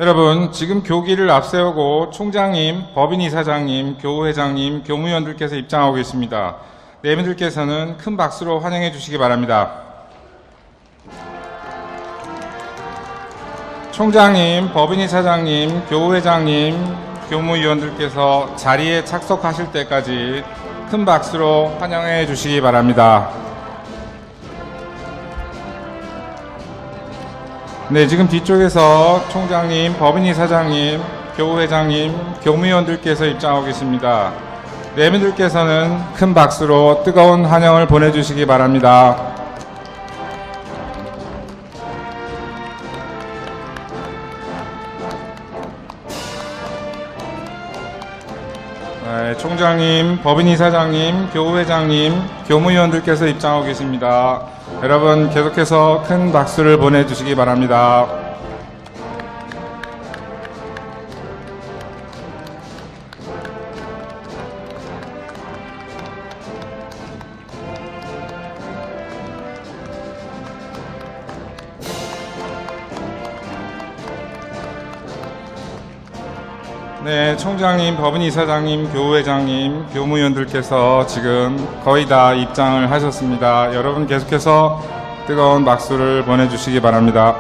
여러분, 지금 교기를 앞세우고 총장님, 법인이사장님, 교우회장님, 교무위원들께서 입장하고 계십니다. 내분들께서는 큰 박수로 환영해 주시기 바랍니다. 총장님, 법인이사장님, 교우회장님, 교무위원들께서 자리에 착석하실 때까지 큰 박수로 환영해 주시기 바랍니다. 네, 지금 뒤쪽에서 총장님, 법인이사장님, 교우회장님, 교무위원들께서 입장하고 계십니다. 내분들께서는 큰 박수로 뜨거운 환영을 보내주시기 바랍니다. 네, 총장님, 법인이사장님, 교우회장님, 교무위원들께서 입장하고 계십니다. 여러분, 계속해서 큰 박수를 보내주시기 바랍니다. 네, 총장님, 법인이사장님, 교우회장님, 교무위원들께서 지금 거의 다 입장을 하셨습니다. 여러분 계속해서 뜨거운 박수를 보내주시기 바랍니다.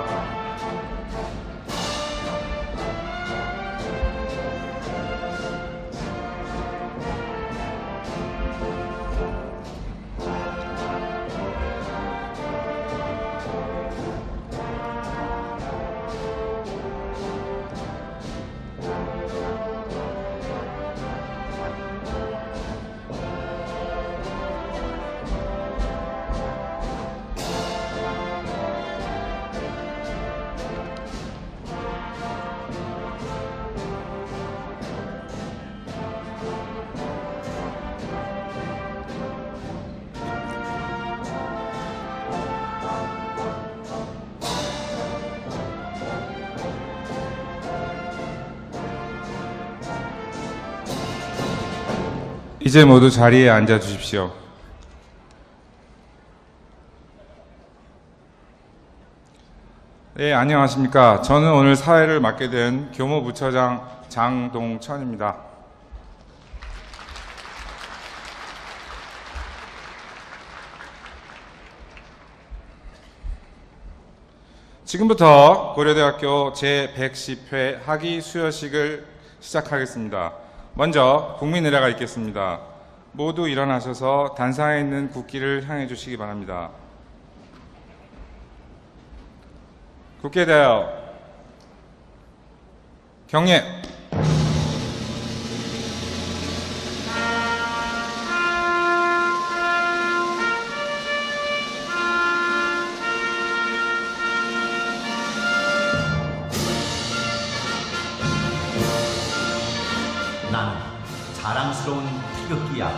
이제 모두 자리에 앉아 주십시오. 네, 안녕하십니까. 저는 오늘 사회를 맡게 된 교무부처장 장동천입니다. 지금부터 고려대학교 제110회 학위 수여식을 시작하겠습니다. 먼저 국민의례가 있겠습니다. 모두 일어나셔서 단상에 있는 국기를 향해 주시기 바랍니다. 국회대요 경례. 나는 자랑스러운 태극기 아래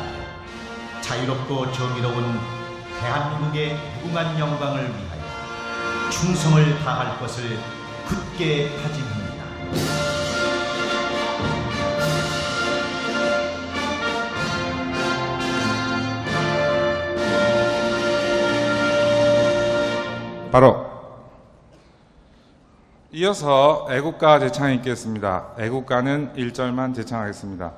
자유롭고 정의로운 대한민국의 무궁한 영광을 위하여 충성을 다할 것을 굳게 다짐합니다. 바로 이어서 애국가 제창이 있겠습니다. 애국가는 1절만 제창하겠습니다.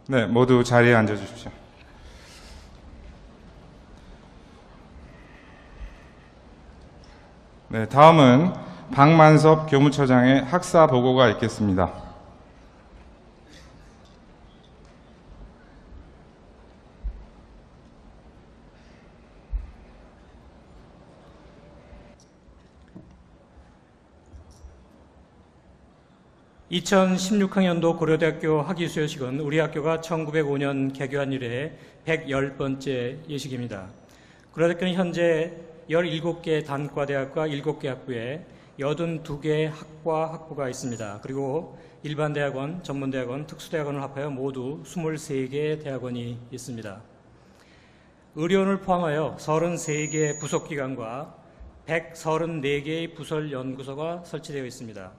네, 모두 자리에 앉아 주십시오. 네, 다음은 박만섭 교무처장의 학사 보고가 있겠습니다. (2016학년도) 고려대학교 학위 수여식은 우리 학교가 1905년 개교한 이래 110번째 예식입니다. 고려대학교는 현재 17개 단과대학과 7개 학부에 82개 학과 학부가 있습니다. 그리고 일반대학원, 전문대학원, 특수대학원을 합하여 모두 23개 대학원이 있습니다. 의료원을 포함하여 33개 부속기관과 134개의 부설연구소가 설치되어 있습니다.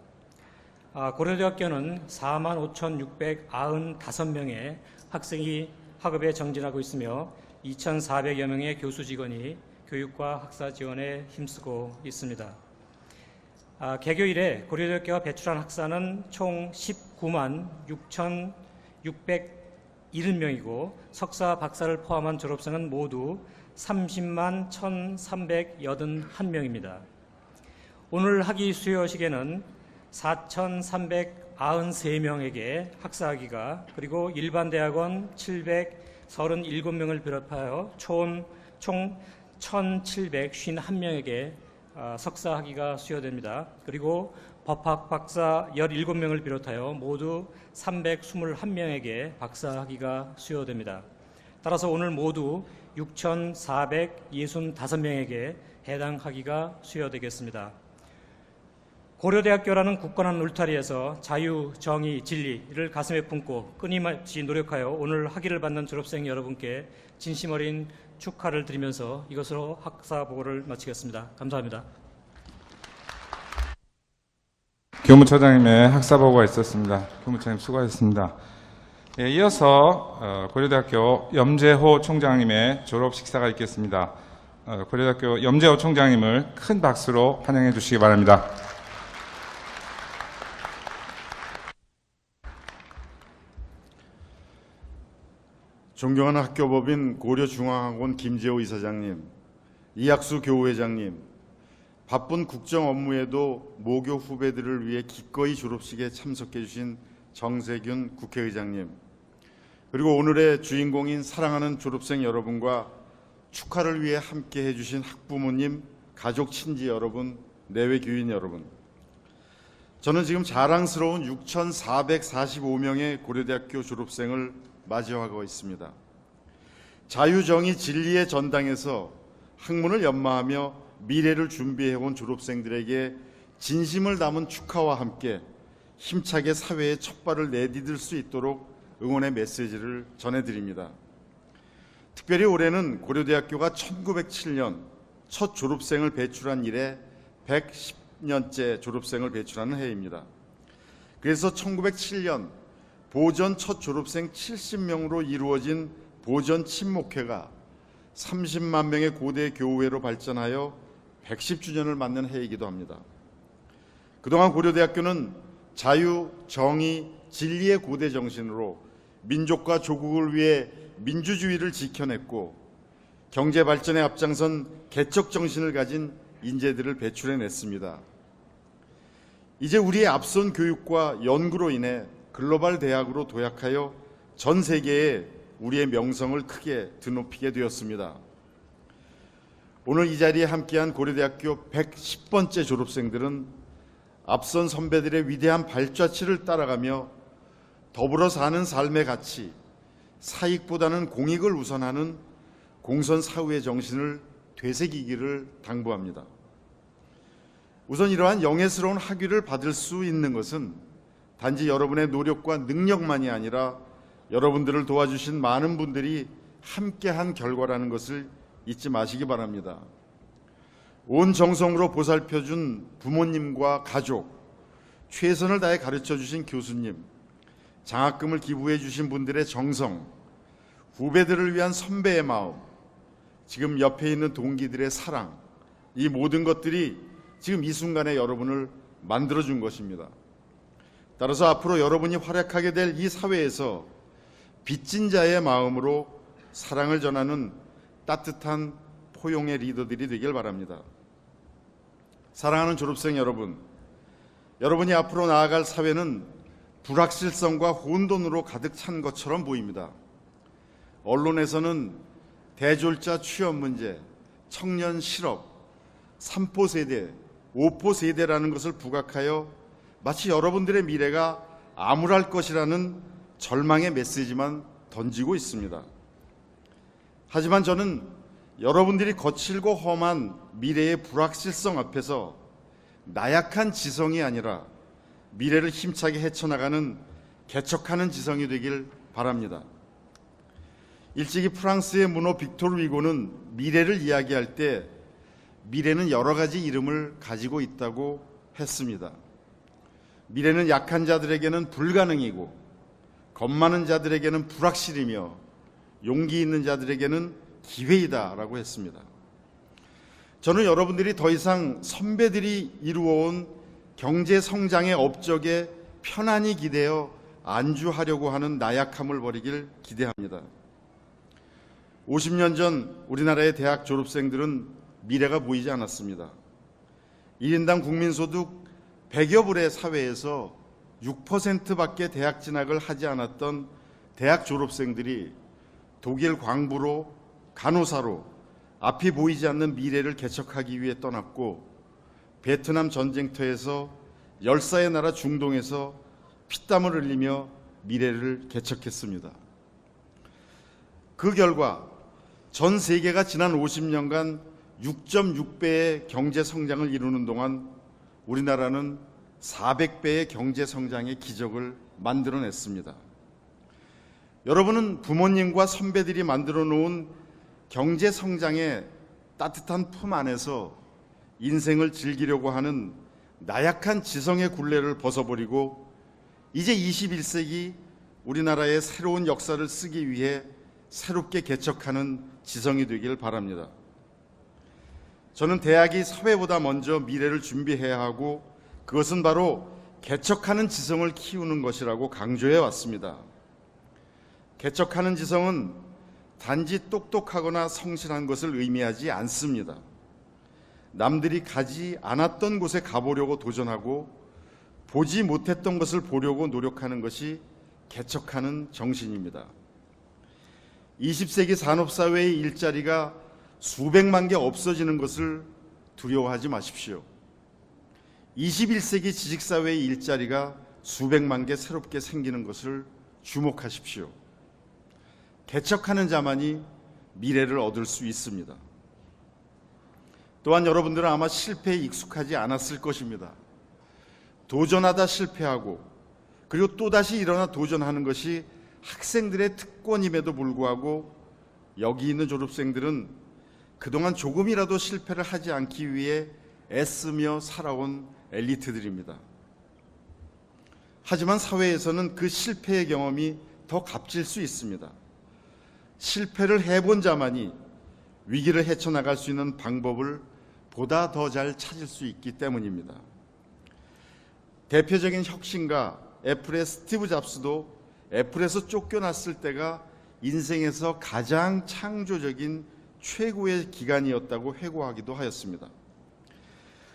고려대학교는 45,695명의 학생이 학업에 정진하고 있으며 2,400여 명의 교수 직원이 교육과 학사 지원에 힘쓰고 있습니다. 개교 이래 고려대학교가 배출한 학사는 총 19만 6,670명이고 석사, 박사를 포함한 졸업생은 모두 30만 1,381명입니다. 오늘 학위 수여식에는 4,393명에게 학사학위가, 그리고 일반대학원 737명을 비롯하여 총 1,751명에게 석사학위가 수여됩니다. 그리고 법학 박사 17명을 비롯하여 모두 321명에게 박사학위가 수여됩니다. 따라서 오늘 모두 6,465명에게 해당 학위가 수여되겠습니다. 고려대학교라는 굳건한 울타리에서 자유, 정의, 진리를 가슴에 품고 끊임없이 노력하여 오늘 학위를 받는 졸업생 여러분께 진심 어린 축하를 드리면서 이것으로 학사보고를 마치겠습니다. 감사합니다. 교무처장님의 학사보고가 있었습니다. 교무처장님 수고하셨습니다. 예, 이어서 고려대학교 염재호 총장님의 졸업 식사가 있겠습니다. 고려대학교 염재호 총장님을 큰 박수로 환영해 주시기 바랍니다. 존경하는 학교법인 고려중앙학원 김재호 이사장님, 이학수 교우회장님, 바쁜 국정 업무에도 모교 후배들을 위해 기꺼이 졸업식에 참석해 주신 정세균 국회의장님, 그리고 오늘의 주인공인 사랑하는 졸업생 여러분과 축하를 위해 함께해 주신 학부모님, 가족, 친지 여러분, 내외 교인 여러분, 저는 지금 자랑스러운 6,445명의 고려대학교 졸업생을 맞이하고 있습니다. 자유, 정의, 진리의 전당에서 학문을 연마하며 미래를 준비해온 졸업생들에게 진심을 담은 축하와 함께 힘차게 사회의 첫 발을 내디딜 수 있도록 응원의 메시지를 전해드립니다. 특별히 올해는 고려대학교가 1907년 첫 졸업생을 배출한 이래 110년째 졸업생을 배출하는 해입니다. 그래서 1907년 보전 첫 졸업생 70명으로 이루어진 보전 친목회가 30만 명의 고대 교우회로 발전하여 110주년을 맞는 해이기도 합니다. 그동안 고려대학교는 자유, 정의, 진리의 고대 정신으로 민족과 조국을 위해 민주주의를 지켜냈고 경제 발전에 앞장선 개척 정신을 가진 인재들을 배출해냈습니다. 이제 우리의 앞선 교육과 연구로 인해 글로벌 대학으로 도약하여 전 세계에 우리의 명성을 크게 드높이게 되었습니다. 오늘 이 자리에 함께한 고려대학교 110번째 졸업생들은 앞선 선배들의 위대한 발자취를 따라가며 더불어 사는 삶의 가치, 사익보다는 공익을 우선하는 공선 사후의 정신을 되새기기를 당부합니다. 우선 이러한 영예스러운 학위를 받을 수 있는 것은 단지 여러분의 노력과 능력만이 아니라 여러분들을 도와주신 많은 분들이 함께한 결과라는 것을 잊지 마시기 바랍니다. 온 정성으로 보살펴준 부모님과 가족, 최선을 다해 가르쳐주신 교수님, 장학금을 기부해 주신 분들의 정성, 후배들을 위한 선배의 마음, 지금 옆에 있는 동기들의 사랑, 이 모든 것들이 지금 이 순간에 여러분을 만들어준 것입니다. 따라서 앞으로 여러분이 활약하게 될 이 사회에서 빚진 자의 마음으로 사랑을 전하는 따뜻한 포용의 리더들이 되길 바랍니다. 사랑하는 졸업생 여러분, 여러분이 앞으로 나아갈 사회는 불확실성과 혼돈으로 가득 찬 것처럼 보입니다. 언론에서는 대졸자 취업 문제, 청년 실업, 3포 세대, 5포 세대라는 것을 부각하여 마치 여러분들의 미래가 암울할 것이라는 절망의 메시지만 던지고 있습니다. 하지만 저는 여러분들이 거칠고 험한 미래의 불확실성 앞에서 나약한 지성이 아니라 미래를 힘차게 헤쳐나가는 개척하는 지성이 되길 바랍니다. 일찍이 프랑스의 문호 빅토르 위고는 미래를 이야기할 때 미래는 여러 가지 이름을 가지고 있다고 했습니다. 미래는 약한 자들에게는 불가능이고 겁 많은 자들에게는 불확실이며 용기 있는 자들에게는 기회이다라고 했습니다. 저는 여러분들이 더 이상 선배들이 이루어온 경제 성장의 업적에 편안히 기대어 안주하려고 하는 나약함을 버리길 기대합니다. 50년 전 우리나라의 대학 졸업생들은 미래가 보이지 않았습니다. 1인당 국민소득 100여 불의 사회에서 6%밖에 대학 진학을 하지 않았던 대학 졸업생들이 독일 광부로 간호사로 앞이 보이지 않는 미래를 개척하기 위해 떠났고 베트남 전쟁터에서 열사의 나라 중동에서 피땀을 흘리며 미래를 개척했습니다. 그 결과 전 세계가 지난 50년간 6.6배의 경제 성장을 이루는 동안 우리나라는 400배의 경제 성장의 기적을 만들어냈습니다. 여러분은 부모님과 선배들이 만들어 놓은 경제 성장의 따뜻한 품 안에서 인생을 즐기려고 하는 나약한 지성의 굴레를 벗어버리고 이제 21세기 우리나라의 새로운 역사를 쓰기 위해 새롭게 개척하는 지성이 되길 바랍니다. 저는 대학이 사회보다 먼저 미래를 준비해야 하고 그것은 바로 개척하는 지성을 키우는 것이라고 강조해 왔습니다. 개척하는 지성은 단지 똑똑하거나 성실한 것을 의미하지 않습니다. 남들이 가지 않았던 곳에 가보려고 도전하고 보지 못했던 것을 보려고 노력하는 것이 개척하는 정신입니다. 20세기 산업사회의 일자리가 수백만 개 없어지는 것을 두려워하지 마십시오. 21세기 지식사회의 일자리가 수백만 개 새롭게 생기는 것을 주목하십시오. 개척하는 자만이 미래를 얻을 수 있습니다. 또한 여러분들은 아마 실패에 익숙하지 않았을 것입니다. 도전하다 실패하고 그리고 또다시 일어나 도전하는 것이 학생들의 특권임에도 불구하고 여기 있는 졸업생들은 그동안 조금이라도 실패를 하지 않기 위해 애쓰며 살아온 엘리트들입니다. 하지만 사회에서는 그 실패의 경험이 더 값질 수 있습니다. 실패를 해본 자만이 위기를 헤쳐나갈 수 있는 방법을 보다 더 잘 찾을 수 있기 때문입니다. 대표적인 혁신가 애플의 스티브 잡스도 애플에서 쫓겨났을 때가 인생에서 가장 창조적인 최고의 기간이었다고 회고하기도 하였습니다.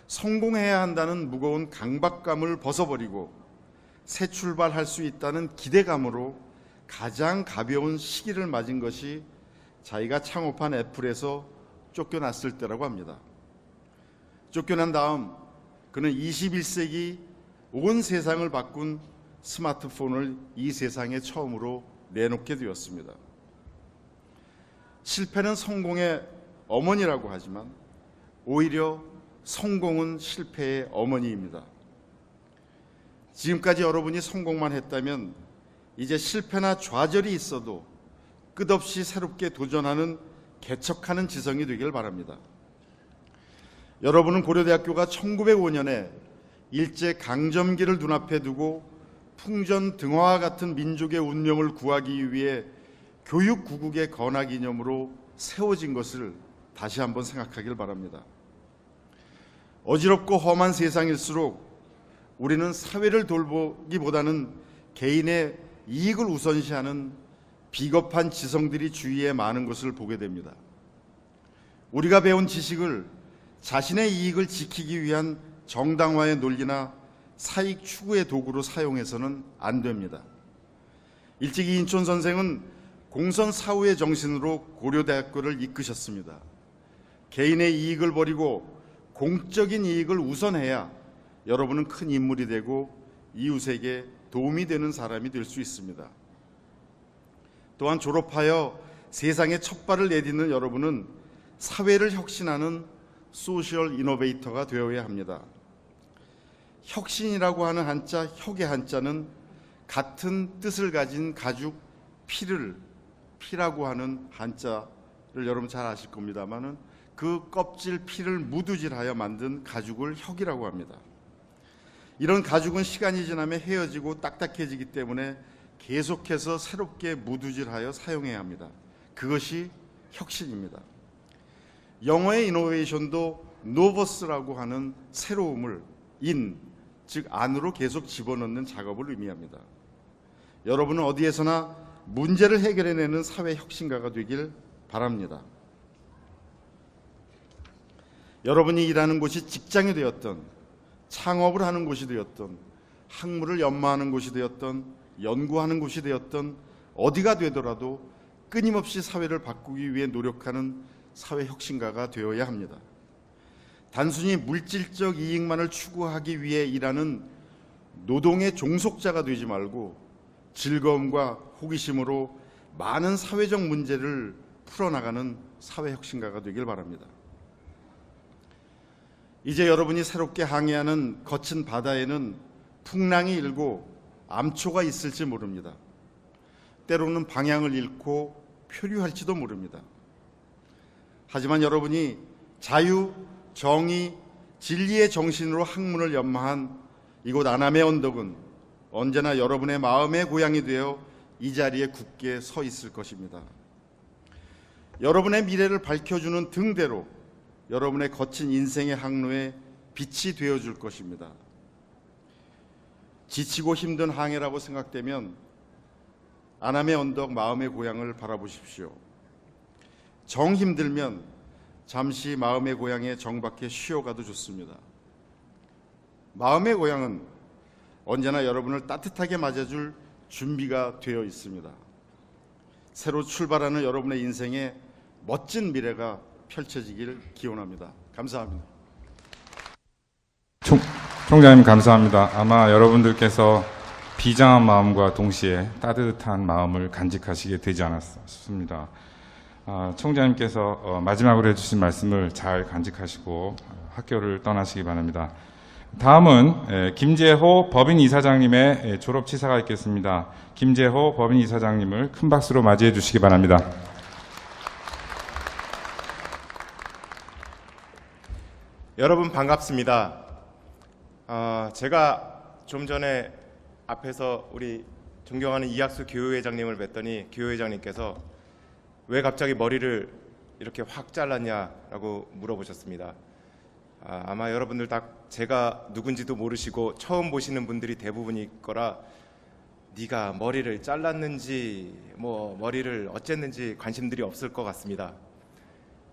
성공해야 한다는 무거운 강박감을 벗어버리고 새 출발할 수 있다는 기대감으로 가장 가벼운 시기를 맞은 것이 자기가 창업한 애플에서 쫓겨났을 때라고 합니다. 쫓겨난 다음 그는 21세기 온 세상을 바꾼 스마트폰을 이 세상에 처음으로 내놓게 되었습니다. 실패는 성공의 어머니라고 하지만 오히려 성공은 실패의 어머니입니다. 지금까지 여러분이 성공만 했다면 이제 실패나 좌절이 있어도 끝없이 새롭게 도전하는 개척하는 지성이 되길 바랍니다. 여러분은 고려대학교가 1905년에 일제 강점기를 눈앞에 두고 풍전등화와 같은 민족의 운명을 구하기 위해 교육구국의 건화기념으로 세워진 것을 다시 한번 생각하길 바랍니다. 어지럽고 험한 세상일수록 우리는 사회를 돌보기보다는 개인의 이익을 우선시하는 비겁한 지성들이 주위에 많은 것을 보게 됩니다. 우리가 배운 지식을 자신의 이익을 지키기 위한 정당화의 논리나 사익 추구의 도구로 사용해서는 안 됩니다. 일찍 이인촌 선생은 공선 사후의 정신으로 고려대학교를 이끄셨습니다. 개인의 이익을 버리고 공적인 이익을 우선해야 여러분은 큰 인물이 되고 이웃에게 도움이 되는 사람이 될 수 있습니다. 또한 졸업하여 세상에 첫 발을 내딛는 여러분은 사회를 혁신하는 소셜 이노베이터가 되어야 합니다. 혁신이라고 하는 한자, 혁의 한자는 같은 뜻을 가진 가죽 피라고 하는 한자를 여러분 잘 아실 겁니다만은 그 껍질 피를 무두질하여 만든 가죽을 혁이라고 합니다. 이런 가죽은 시간이 지나면 헤어지고 딱딱해지기 때문에 계속해서 새롭게 무두질하여 사용해야 합니다. 그것이 혁신입니다. 영어의 이노베이션도 노버스라고 하는 새로움을 즉 안으로 계속 집어넣는 작업을 의미합니다. 여러분은 어디에서나 문제를 해결해내는 사회 혁신가가 되길 바랍니다. 여러분이 일하는 곳이 직장이 되었던, 창업을 하는 곳이 되었던, 학문을 연마하는 곳이 되었던, 연구하는 곳이 되었던 어디가 되더라도 끊임없이 사회를 바꾸기 위해 노력하는 사회 혁신가가 되어야 합니다. 단순히 물질적 이익만을 추구하기 위해 일하는 노동의 종속자가 되지 말고 즐거움과 호기심으로 많은 사회적 문제를 풀어나가는 사회 혁신가가 되길 바랍니다. 이제 여러분이 새롭게 항해하는 거친 바다에는 풍랑이 일고 암초가 있을지 모릅니다. 때로는 방향을 잃고 표류할지도 모릅니다. 하지만 여러분이 자유, 정의, 진리의 정신으로 학문을 연마한 이곳 안암의 언덕은 언제나 여러분의 마음의 고향이 되어 이 자리에 굳게 서 있을 것입니다. 여러분의 미래를 밝혀주는 등대로 여러분의 거친 인생의 항로에 빛이 되어줄 것입니다. 지치고 힘든 항해라고 생각되면 안암의 언덕 마음의 고향을 바라보십시오. 정 힘들면 잠시 마음의 고향에 정박해 쉬어가도 좋습니다. 마음의 고향은 언제나 여러분을 따뜻하게 맞아줄 준비가 되어 있습니다. 새로 출발하는 여러분의 인생에 멋진 미래가 펼쳐지길 기원합니다. 감사합니다. 총장님 감사합니다. 아마 여러분들께서 비장한 마음과 동시에 따뜻한 마음을 간직하시게 되지 않았을까 싶습니다. 총장님께서 마지막으로 해주신 말씀을 잘 간직하시고 학교를 떠나시기 바랍니다. 다음은 김재호 법인 이사장님의 졸업 치사가 있겠습니다. 김재호 법인 이사장님을 큰 박수로 맞이해 주시기 바랍니다. 여러분 반갑습니다. 제가 좀 전에 앞에서 우리 존경하는 이학수 교우회장님을 뵀더니 교우회장님께서 왜 갑자기 머리를 이렇게 확 잘랐냐라고 물어보셨습니다. 아마 여러분들 다 제가 누군지도 모르시고 처음 보시는 분들이 대부분일 거라 네가 머리를 잘랐는지 뭐 머리를 어쨌는지 관심들이 없을 것 같습니다.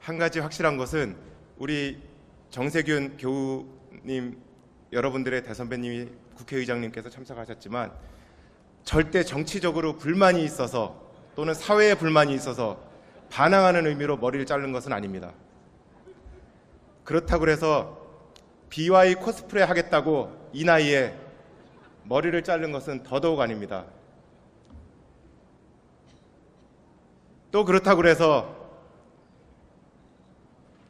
한 가지 확실한 것은 우리 정세균 교우님 여러분들의 대선배님이 국회의장님께서 참석하셨지만 절대 정치적으로 불만이 있어서 또는 사회에 불만이 있어서 반항하는 의미로 머리를 자른 것은 아닙니다. 그렇다고 해서 BY 코스프레 하겠다고 이 나이에 머리를 자른 것은 더더욱 아닙니다. 또 그렇다고 해서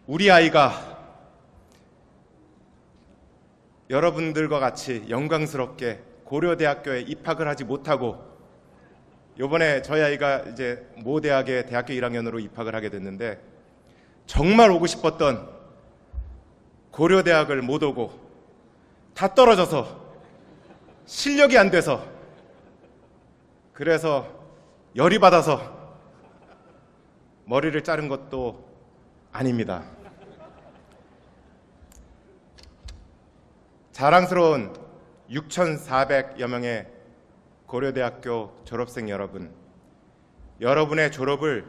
우리 아이가 여러분들과 같이 영광스럽게 고려대학교에 입학을 하지 못하고 이번에 저희 아이가 이제 모 대학에 대학교 1학년으로 입학을 하게 됐는데 정말 오고 싶었던 고려대학을 못 오고 다 떨어져서 실력이 안 돼서 그래서 열이 받아서 머리를 자른 것도 아닙니다. 자랑스러운 6,400여 명의 고려대학교 졸업생 여러분, 여러분의 졸업을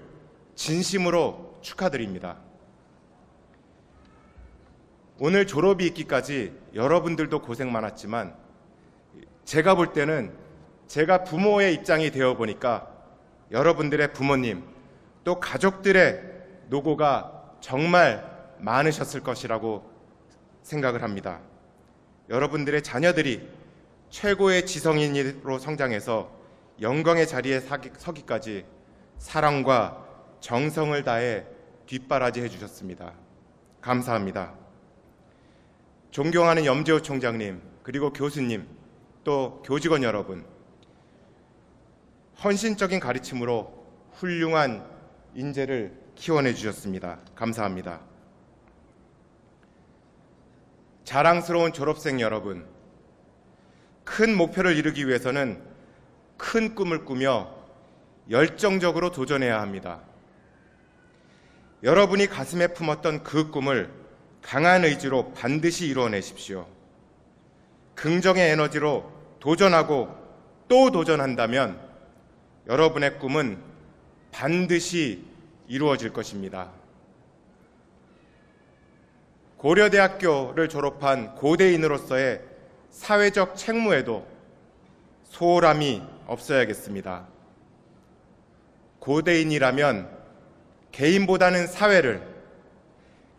진심으로 축하드립니다. 오늘 졸업이 있기까지 여러분들도 고생 많았지만 제가 볼 때는 제가 부모의 입장이 되어 보니까 여러분들의 부모님 또 가족들의 노고가 정말 많으셨을 것이라고 생각을 합니다. 여러분들의 자녀들이 최고의 지성인으로 성장해서 영광의 자리에 서기까지 사랑과 정성을 다해 뒷바라지해 주셨습니다. 감사합니다. 존경하는 염재호 총장님, 그리고 교수님, 또 교직원 여러분, 헌신적인 가르침으로 훌륭한 인재를 키워내 주셨습니다. 감사합니다. 자랑스러운 졸업생 여러분, 큰 목표를 이루기 위해서는 큰 꿈을 꾸며 열정적으로 도전해야 합니다. 여러분이 가슴에 품었던 그 꿈을 강한 의지로 반드시 이루어내십시오. 긍정의 에너지로 도전하고 또 도전한다면 여러분의 꿈은 반드시 이루어질 것입니다. 고려대학교를 졸업한 고대인으로서의 사회적 책무에도 소홀함이 없어야겠습니다. 고대인이라면 개인보다는 사회를,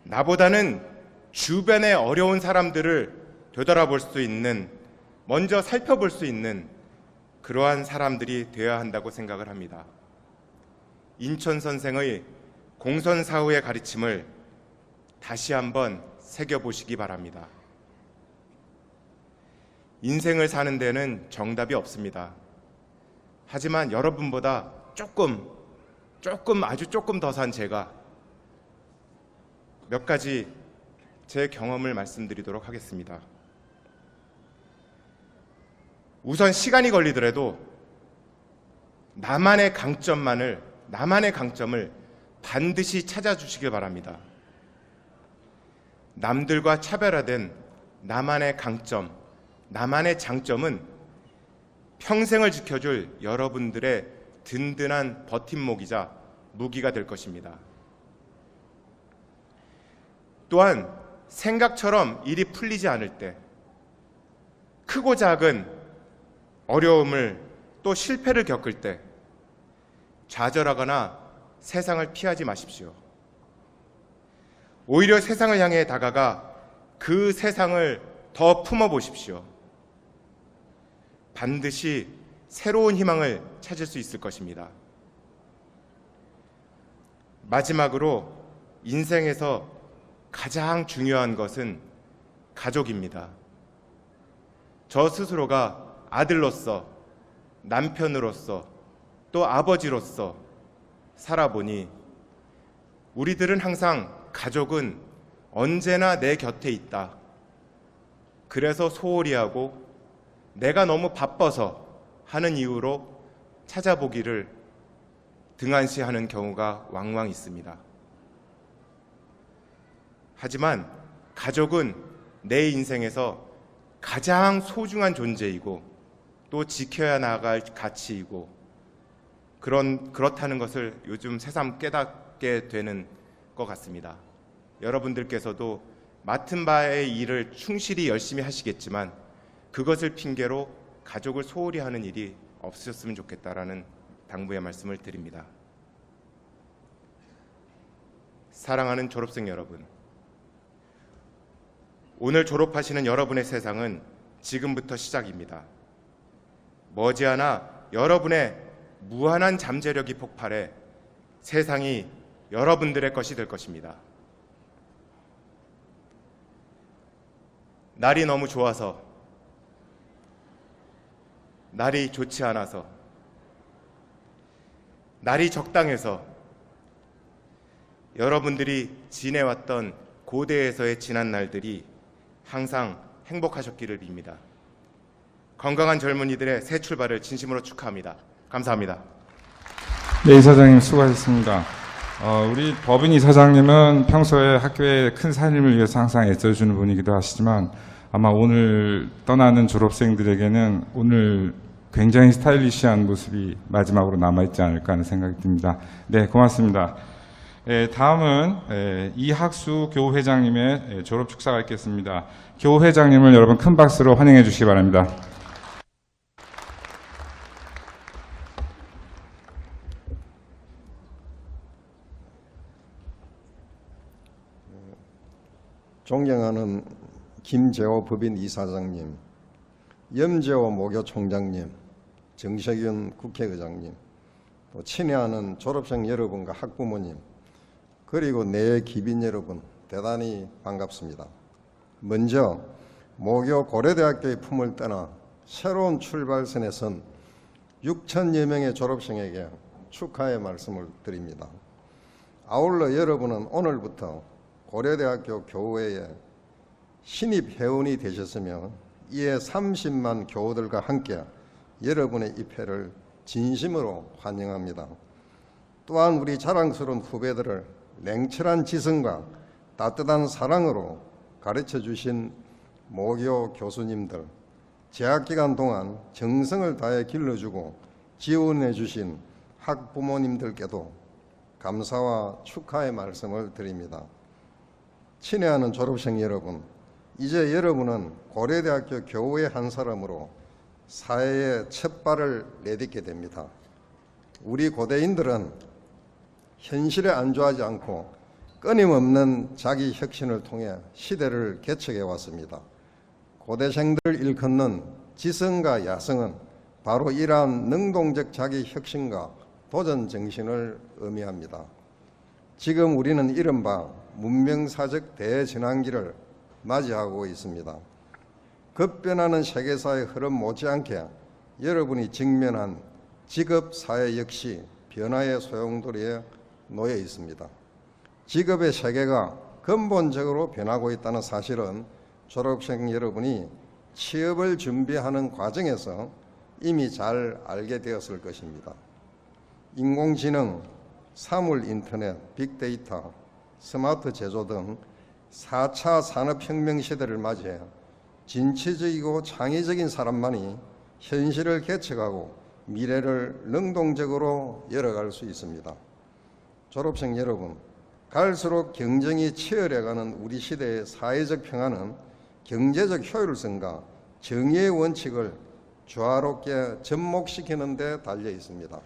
나보다는 주변의 어려운 사람들을 되돌아볼 수 있는, 먼저 살펴볼 수 있는 그러한 사람들이 되어야 한다고 생각을 합니다. 인천 선생의 공선사후의 가르침을 다시 한번 새겨보시기 바랍니다. 인생을 사는 데는 정답이 없습니다. 하지만 여러분보다 아주 조금 더 산 제가 몇 가지 제 경험을 말씀드리도록 하겠습니다. 우선 시간이 걸리더라도 나만의 강점을 반드시 찾아주시길 바랍니다. 남들과 차별화된 나만의 강점, 나만의 장점은 평생을 지켜줄 여러분들의 든든한 버팀목이자 무기가 될 것입니다. 또한 생각처럼 일이 풀리지 않을 때, 크고 작은 어려움을 또 실패를 겪을 때 좌절하거나 세상을 피하지 마십시오. 오히려 세상을 향해 다가가 그 세상을 더 품어보십시오. 반드시 새로운 희망을 찾을 수 있을 것입니다. 마지막으로 인생에서 가장 중요한 것은 가족입니다. 저 스스로가 아들로서, 남편으로서, 또 아버지로서 살아보니 우리들은 항상 가족은 언제나 내 곁에 있다. 그래서 소홀히 하고 내가 너무 바빠서 하는 이유로 찾아보기를 등한시하는 경우가 왕왕 있습니다. 하지만 가족은 내 인생에서 가장 소중한 존재이고 또 지켜야 나갈 가치이고 그렇다는 것을 요즘 새삼 깨닫게 되는 것 같습니다. 여러분들께서도 맡은 바의 일을 충실히 열심히 하시겠지만 그것을 핑계로 가족을 소홀히 하는 일이 없으셨으면 좋겠다라는 당부의 말씀을 드립니다. 사랑하는 졸업생 여러분, 오늘 졸업하시는 여러분의 세상은 지금부터 시작입니다. 머지않아 여러분의 무한한 잠재력이 폭발해 세상이 여러분들의 것이 될 것입니다. 날이 너무 좋아서, 날이 좋지 않아서, 날이 적당해서 여러분들이 지내왔던 고대에서의 지난 날들이 항상 행복하셨기를 빕니다. 건강한 젊은이들의 새 출발을 진심으로 축하합니다. 감사합니다. 네, 이사장님 수고하셨습니다. 우리 법인 이사장님은 평소에 학교의 큰 살림을 위해서 항상 애써주는 분이기도 하시지만 아마 오늘 떠나는 졸업생들에게는 오늘 굉장히 스타일리시한 모습이 마지막으로 남아있지 않을까 하는 생각이 듭니다. 네, 고맙습니다. 다음은 이학수 교회장님의 졸업 축사가 있겠습니다. 교회장님을 여러분 큰 박수로 환영해 주시기 바랍니다. 존경하는 김재호 법인 이사장님, 염재호 모교 총장님, 정세균 국회의장님, 또 친애하는 졸업생 여러분과 학부모님, 그리고 내 기빈 여러분, 대단히 반갑습니다. 먼저 모교 고려대학교의 품을 떠나 새로운 출발선에 선 6천여 명의 졸업생에게 축하의 말씀을 드립니다. 아울러 여러분은 오늘부터 고려대학교 교우회의 신입 회원이 되셨으며 이에 30만 교우들과 함께 여러분의 입회를 진심으로 환영합니다. 또한 우리 자랑스러운 후배들을 냉철한 지성과 따뜻한 사랑으로 가르쳐 주신 모교 교수님들, 재학 기간 동안 정성을 다해 길러주고 지원해 주신 학부모님들께도 감사와 축하의 말씀을 드립니다. 친애하는 졸업생 여러분, 이제 여러분은 고려대학교 교우의 한 사람으로 사회에 첫 발을 내딛게 됩니다. 우리 고대인들은 현실에 안주하지 않고 끊임없는 자기 혁신을 통해 시대를 개척해 왔습니다. 고대생들을 일컫는 지성과 야성은 바로 이러한 능동적 자기 혁신과 도전 정신을 의미합니다. 지금 우리는 이른바 문명사적 대전환기를 맞이하고 있습니다. 급변하는 세계사의 흐름 못지않게 여러분이 직면한 직업사회 역시 변화의 소용돌이에 놓여 있습니다. 직업의 세계가 근본적으로 변하고 있다는 사실은 졸업생 여러분이 취업을 준비하는 과정에서 이미 잘 알게 되었을 것입니다. 인공지능, 사물인터넷, 빅데이터, 스마트 제조 등 4차 산업혁명 시대를 맞이해 진취적이고 창의적인 사람만이 현실을 개척하고 미래를 능동적으로 열어갈 수 있습니다. 졸업생 여러분, 갈수록 경쟁이 치열해가는 우리 시대의 사회적 평화는 경제적 효율성과 정의의 원칙을 조화롭게 접목시키는 데 달려 있습니다.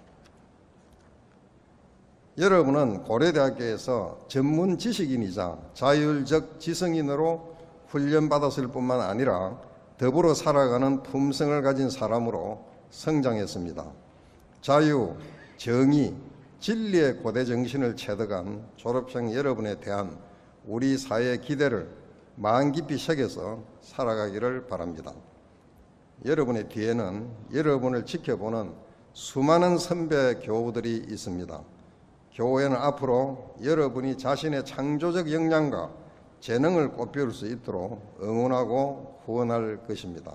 여러분은 고려대학교에서 전문 지식인이자 자율적 지성인으로 훈련받았을 뿐만 아니라 더불어 살아가는 품성을 가진 사람으로 성장했습니다. 자유, 정의, 진리의 고대 정신을 체득한 졸업생 여러분에 대한 우리 사회의 기대를 마음 깊이 새겨서 살아가기를 바랍니다. 여러분의 뒤에는 여러분을 지켜보는 수많은 선배 교우들이 있습니다. 교회는 앞으로 여러분이 자신의 창조적 역량과 재능을 꽃피울 수 있도록 응원하고 후원할 것입니다.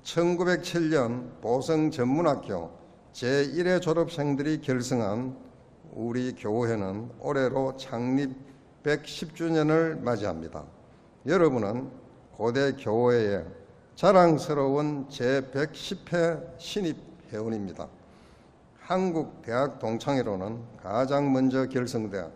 1907년 보성전문학교 제1회 졸업생들이 결성한 우리 교회는 올해로 창립 110주년을 맞이합니다. 여러분은 고대 교회의 자랑스러운 제110회 신입 회원입니다. 한국 대학 동창회로는 가장 먼저 결성돼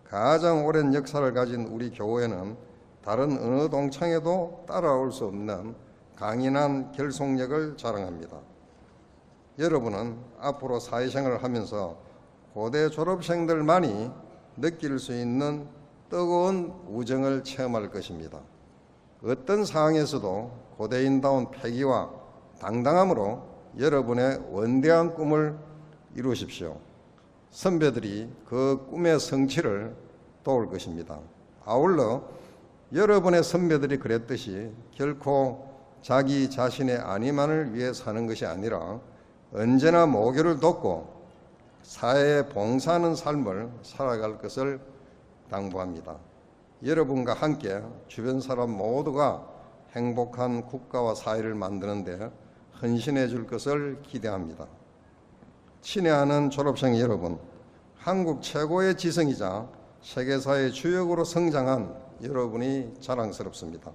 가장 오랜 역사를 가진 우리 교회는 다른 어느 동창회도 따라올 수 없는 강인한 결속력을 자랑합니다. 여러분은 앞으로 사회생활을 하면서 고대 졸업생들만이 느낄 수 있는 뜨거운 우정을 체험할 것입니다. 어떤 상황에서도 고대인다운 패기와 당당함으로 여러분의 원대한 꿈을 이루십시오. 선배들이 그 꿈의 성취를 도울 것입니다. 아울러 여러분의 선배들이 그랬듯이 결코 자기 자신의 안위만을 위해 사는 것이 아니라 언제나 모교를 돕고 사회에 봉사하는 삶을 살아갈 것을 당부합니다. 여러분과 함께 주변 사람 모두가 행복한 국가와 사회를 만드는 데 헌신해 줄 것을 기대합니다. 친애하는 졸업생 여러분, 한국 최고의 지성이자 세계사의 주역으로 성장한 여러분이 자랑스럽습니다.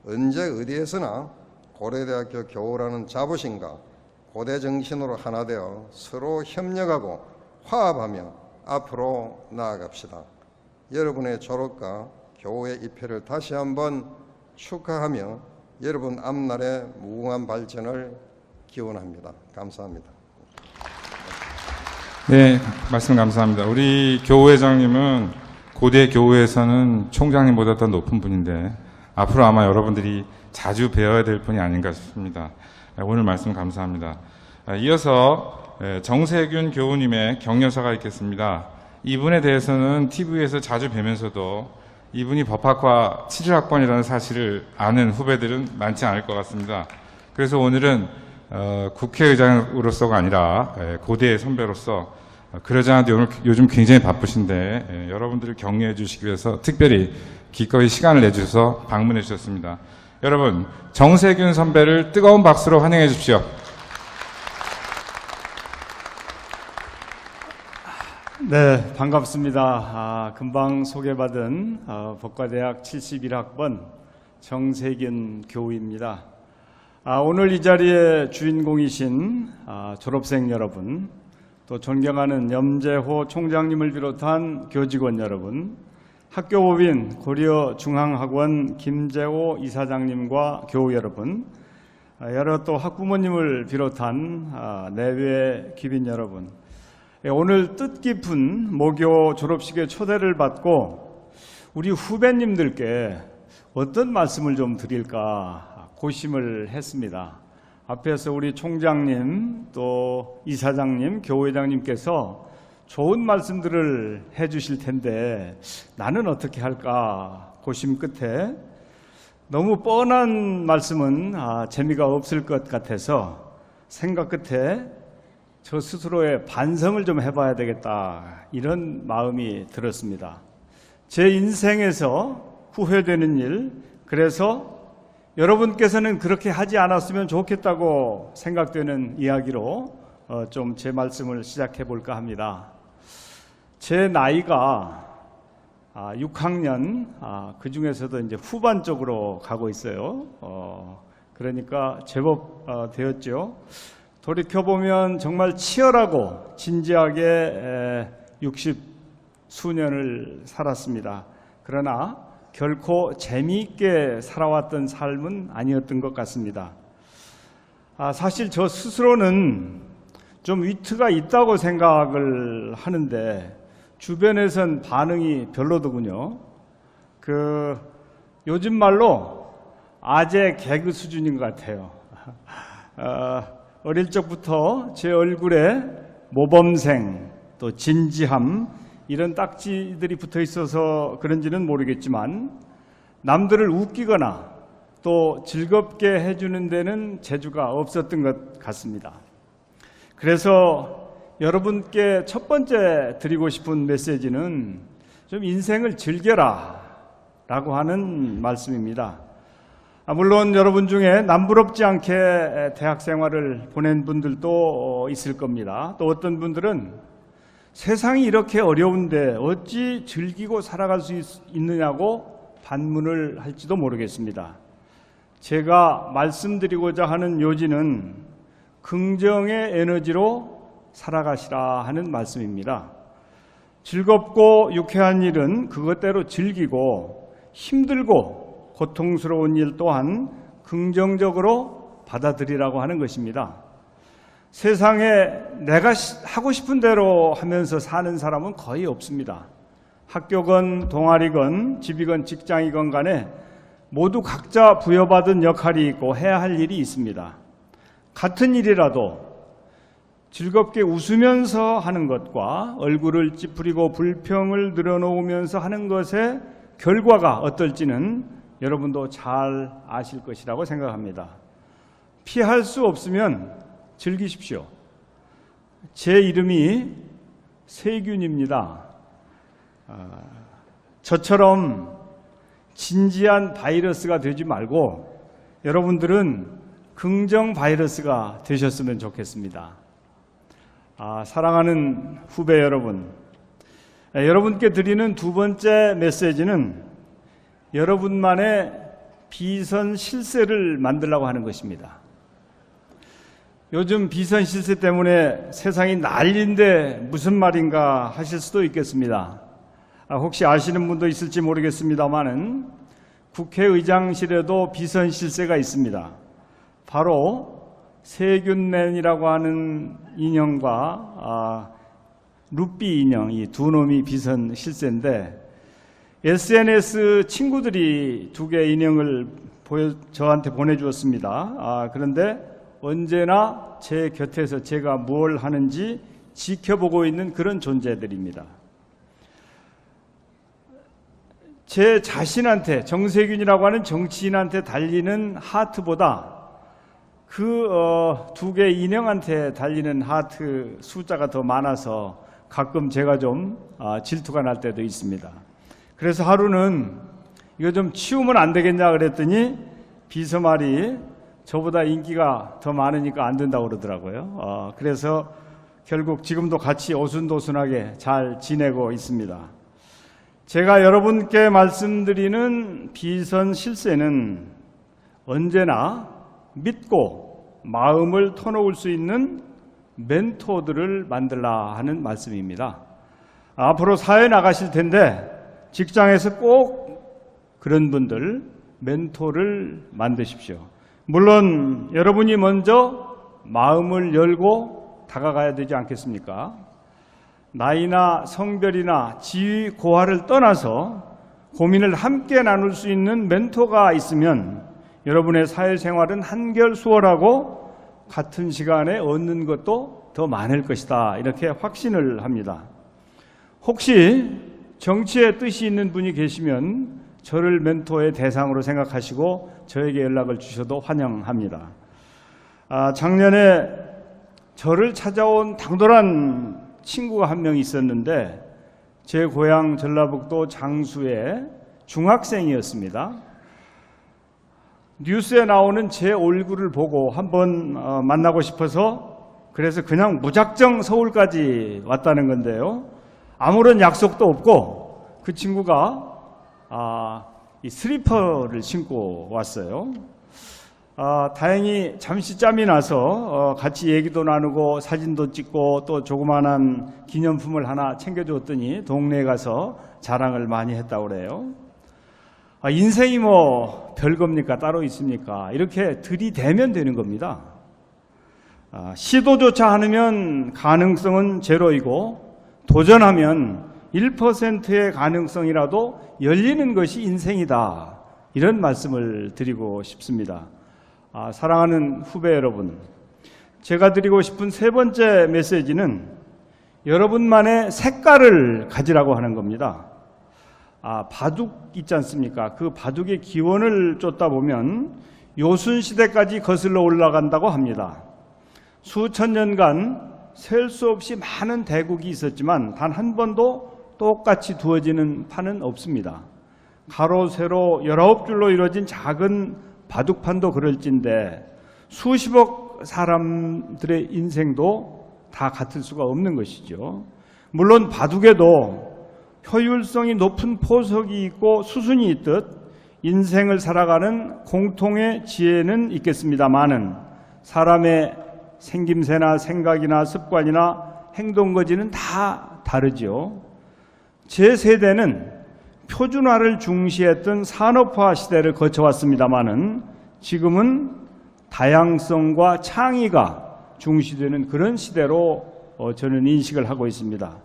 언제 어디에서나 고려대학교 교우라는 자부심과 고대 정신으로 하나 되어 서로 협력하고 화합하며 앞으로 나아갑시다. 여러분의 졸업과 교우의 입회를 다시 한번 축하하며 여러분 앞날의 무궁한 발전을 기원합니다. 감사합니다. 네, 말씀 감사합니다. 우리 교우회장님은 고대 교우에서는 총장님보다 더 높은 분인데 앞으로 아마 여러분들이 자주 배워야 될 분이 아닌가 싶습니다. 오늘 말씀 감사합니다. 이어서 정세균 교우님의 격려사가 있겠습니다. 이분에 대해서는 TV에서 자주 뵈면서도 이분이 법학과 7학번이라는 사실을 아는 후배들은 많지 않을 것 같습니다. 그래서 오늘은 국회의장으로서가 아니라 고대의 선배로서 그러지 않아도 요즘 굉장히 바쁘신데 여러분들을 격려해 주시기 위해서 특별히 기꺼이 시간을 내주셔서 방문해 주셨습니다. 여러분, 정세균 선배를 뜨거운 박수로 환영해 주십시오. 네, 반갑습니다. 금방 소개받은 법과대학 71학번 정세균 교우입니다. 오늘 이 자리에 주인공이신 졸업생 여러분, 또 존경하는 염재호 총장님을 비롯한 교직원 여러분, 학교법인 고려중앙학원 김재호 이사장님과 교우 여러분, 여러 또 학부모님을 비롯한 내외 귀빈 여러분, 오늘 뜻깊은 모교 졸업식에 초대를 받고 우리 후배님들께 어떤 말씀을 좀 드릴까 고심을 했습니다. 앞에서 우리 총장님 또 이사장님, 교우회장님께서 좋은 말씀들을 해주실 텐데 나는 어떻게 할까 고심 끝에 너무 뻔한 말씀은 재미가 없을 것 같아서 생각 끝에 저 스스로의 반성을 좀 해봐야 되겠다 이런 마음이 들었습니다. 제 인생에서 후회되는 일, 그래서 여러분께서는 그렇게 하지 않았으면 좋겠다고 생각되는 이야기로 좀 제 말씀을 시작해 볼까 합니다. 제 나이가 6학년, 그 중에서도 이제 후반 쪽으로 가고 있어요. 그러니까 제법 되었죠. 돌이켜보면 정말 치열하고 진지하게 60수년을 살았습니다. 그러나 결코 재미있게 살아왔던 삶은 아니었던 것 같습니다. 사실 저 스스로는 좀 위트가 있다고 생각을 하는데 주변에선 반응이 별로더군요. 요즘 말로 아재 개그 수준인 것 같아요. 어릴 적부터 제 얼굴에 모범생, 또 진지함 이런 딱지들이 붙어 있어서 그런지는 모르겠지만 남들을 웃기거나 또 즐겁게 해주는 데는 재주가 없었던 것 같습니다. 그래서 여러분께 첫 번째 드리고 싶은 메시지는 좀 인생을 즐겨라 라고 하는 말씀입니다. 물론 여러분 중에 남부럽지 않게 대학 생활을 보낸 분들도 있을 겁니다. 또 어떤 분들은 세상이 이렇게 어려운데 어찌 즐기고 살아갈 수 있느냐고 반문을 할지도 모르겠습니다. 제가 말씀드리고자 하는 요지는 긍정의 에너지로 살아가시라 하는 말씀입니다. 즐겁고 유쾌한 일은 그것대로 즐기고 힘들고 고통스러운 일 또한 긍정적으로 받아들이라고 하는 것입니다. 세상에 내가 하고 싶은 대로 하면서 사는 사람은 거의 없습니다. 학교건 동아리건 집이건 직장이건 간에 모두 각자 부여받은 역할이 있고 해야 할 일이 있습니다. 같은 일이라도 즐겁게 웃으면서 하는 것과 얼굴을 찌푸리고 불평을 늘어놓으면서 하는 것의 결과가 어떨지는 여러분도 잘 아실 것이라고 생각합니다. 피할 수 없으면 즐기십시오. 제 이름이 세균입니다. 저처럼 진지한 바이러스가 되지 말고 여러분들은 긍정 바이러스가 되셨으면 좋겠습니다. 사랑하는 후배 여러분, 여러분께 드리는 두 번째 메시지는 여러분만의 비선 실세를 만들려고 하는 것입니다. 요즘 비선 실세 때문에 세상이 난리인데 무슨 말인가 하실 수도 있겠습니다. 혹시 아시는 분도 있을지 모르겠습니다만은 국회의장실에도 비선 실세가 있습니다. 바로 세균맨이라고 하는 인형과 루삐 인형, 이 두 놈이 비선 실세인데 SNS 친구들이 두 개의 인형을 저한테 보내주었습니다. 그런데 언제나 제 곁에서 제가 뭘 하는지 지켜보고 있는 그런 존재들입니다. 제 자신한테, 정세균이라고 하는 정치인한테 달리는 하트보다 그 두 개의 인형한테 달리는 하트 숫자가 더 많아서 가끔 제가 좀 질투가 날 때도 있습니다. 그래서 하루는 이거 좀 치우면 안 되겠냐 그랬더니 비서말이 저보다 인기가 더 많으니까 안 된다고 그러더라고요. 그래서 결국 지금도 같이 오순도순하게 잘 지내고 있습니다. 제가 여러분께 말씀드리는 비선 실세는 언제나 믿고 마음을 터놓을 수 있는 멘토들을 만들라 하는 말씀입니다. 앞으로 사회 나가실 텐데 직장에서 꼭 그런 분들 멘토를 만드십시오. 물론 여러분이 먼저 마음을 열고 다가가야 되지 않겠습니까? 나이나 성별이나 지위 고하를 떠나서 고민을 함께 나눌 수 있는 멘토가 있으면 여러분의 사회생활은 한결 수월하고 같은 시간에 얻는 것도 더 많을 것이다. 이렇게 확신을 합니다. 혹시 정치에 뜻이 있는 분이 계시면 저를 멘토의 대상으로 생각하시고 저에게 연락을 주셔도 환영합니다. 작년에 저를 찾아온 당돌한 친구가 한 명 있었는데 제 고향 전라북도 장수의 중학생이었습니다. 뉴스에 나오는 제 얼굴을 보고 한번 만나고 싶어서 그래서 그냥 무작정 서울까지 왔다는 건데요. 아무런 약속도 없고 그 친구가 이 슬리퍼를 신고 왔어요. 다행히 잠시 짬이 나서 같이 얘기도 나누고 사진도 찍고 또 조그만한 기념품을 하나 챙겨줬더니 동네에 가서 자랑을 많이 했다고 그래요. 인생이 뭐 별겁니까? 따로 있습니까? 이렇게 들이대면 되는 겁니다. 시도조차 않으면 가능성은 제로이고 도전하면 1%의 가능성이라도 열리는 것이 인생이다. 이런 말씀을 드리고 싶습니다. 사랑하는 후배 여러분, 제가 드리고 싶은 세 번째 메시지는 여러분만의 색깔을 가지라고 하는 겁니다. 바둑 있지 않습니까? 그 바둑의 기원을 쫓다 보면 요순시대까지 거슬러 올라간다고 합니다. 수천 년간 셀 수 없이 많은 대국이 있었지만 단 한 번도 똑같이 두어지는 판은 없습니다. 가로 세로 19줄로 이루어진 작은 바둑판도 그럴진데 수십억 사람들의 인생도 다 같을 수가 없는 것이죠. 물론 바둑에도 효율성이 높은 포석이 있고 수순이 있듯 인생을 살아가는 공통의 지혜는 있겠습니다마는 사람의 생김새나 생각이나 습관이나 행동거지는 다 다르죠. 제 세대는 표준화를 중시했던 산업화 시대를 거쳐왔습니다마는 지금은 다양성과 창의가 중시되는 그런 시대로 저는 인식을 하고 있습니다.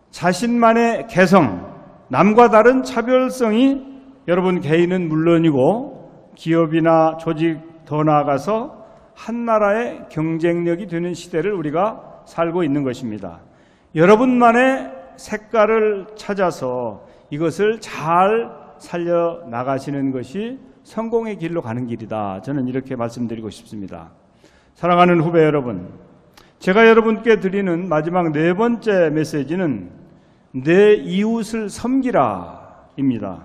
자신만의 개성, 남과 다른 차별성이 여러분 개인은 물론이고 기업이나 조직 더 나아가서 한 나라의 경쟁력이 되는 시대를 우리가 살고 있는 것입니다. 여러분만의 색깔을 찾아서 이것을 잘 살려나가시는 것이 성공의 길로 가는 길이다. 저는 이렇게 말씀드리고 싶습니다. 사랑하는 후배 여러분, 제가 여러분께 드리는 마지막 네 번째 메시지는 내 이웃을 섬기라입니다.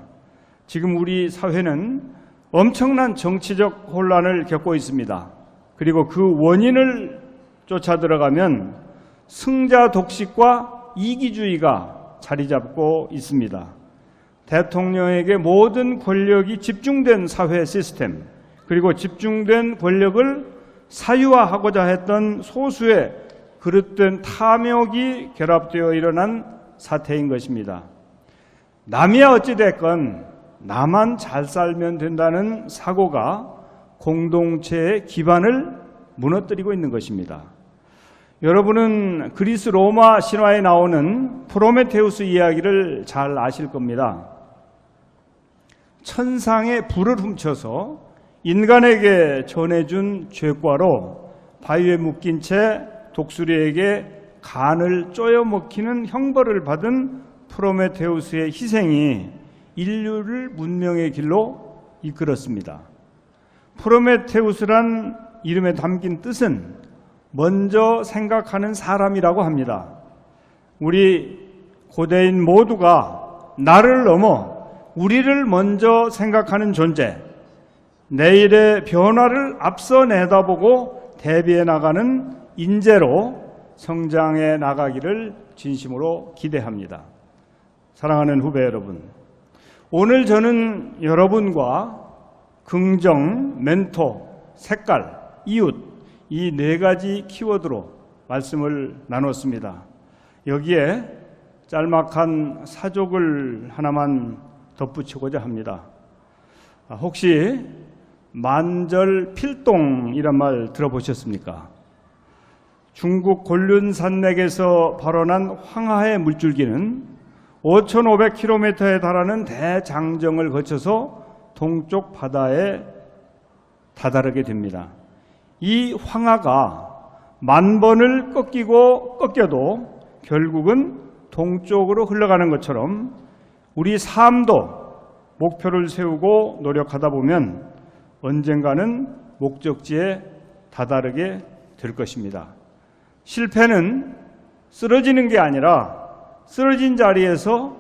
지금 우리 사회는 엄청난 정치적 혼란을 겪고 있습니다. 그리고 그 원인을 쫓아 들어가면 승자 독식과 이기주의가 자리 잡고 있습니다. 대통령에게 모든 권력이 집중된 사회 시스템, 그리고 집중된 권력을 사유화하고자 했던 소수의 그릇된 탐욕이 결합되어 일어난 사태인 것입니다. 남이야 어찌됐건 나만 잘 살면 된다는 사고가 공동체의 기반을 무너뜨리고 있는 것입니다. 여러분은 그리스 로마 신화에 나오는 프로메테우스 이야기를 잘 아실 겁니다. 천상의 불을 훔쳐서 인간에게 전해준 죄과로 바위에 묶인 채 독수리에게 간을 쪼여 먹히는 형벌을 받은 프로메테우스의 희생이 인류를 문명의 길로 이끌었습니다. 프로메테우스란 이름에 담긴 뜻은 먼저 생각하는 사람이라고 합니다. 우리 고대인 모두가 나를 넘어 우리를 먼저 생각하는 존재, 내일의 변화를 앞서 내다보고 대비해 나가는 인재로 성장해 나가기를 진심으로 기대합니다. 사랑하는 후배 여러분, 오늘 저는 여러분과 긍정, 멘토, 색깔, 이웃 이 네 가지 키워드로 말씀을 나눴습니다. 여기에 짤막한 사족을 하나만 덧붙이고자 합니다. 혹시 만절필동이란 말 들어보셨습니까? 중국 곤륜산맥에서 발원한 황하의 물줄기는 5,500km에 달하는 대장정을 거쳐서 동쪽 바다에 다다르게 됩니다. 이 황하가 만 번을 꺾이고 꺾여도 결국은 동쪽으로 흘러가는 것처럼 우리 삶도 목표를 세우고 노력하다 보면 언젠가는 목적지에 다다르게 될 것입니다. 실패는 쓰러지는 게 아니라 쓰러진 자리에서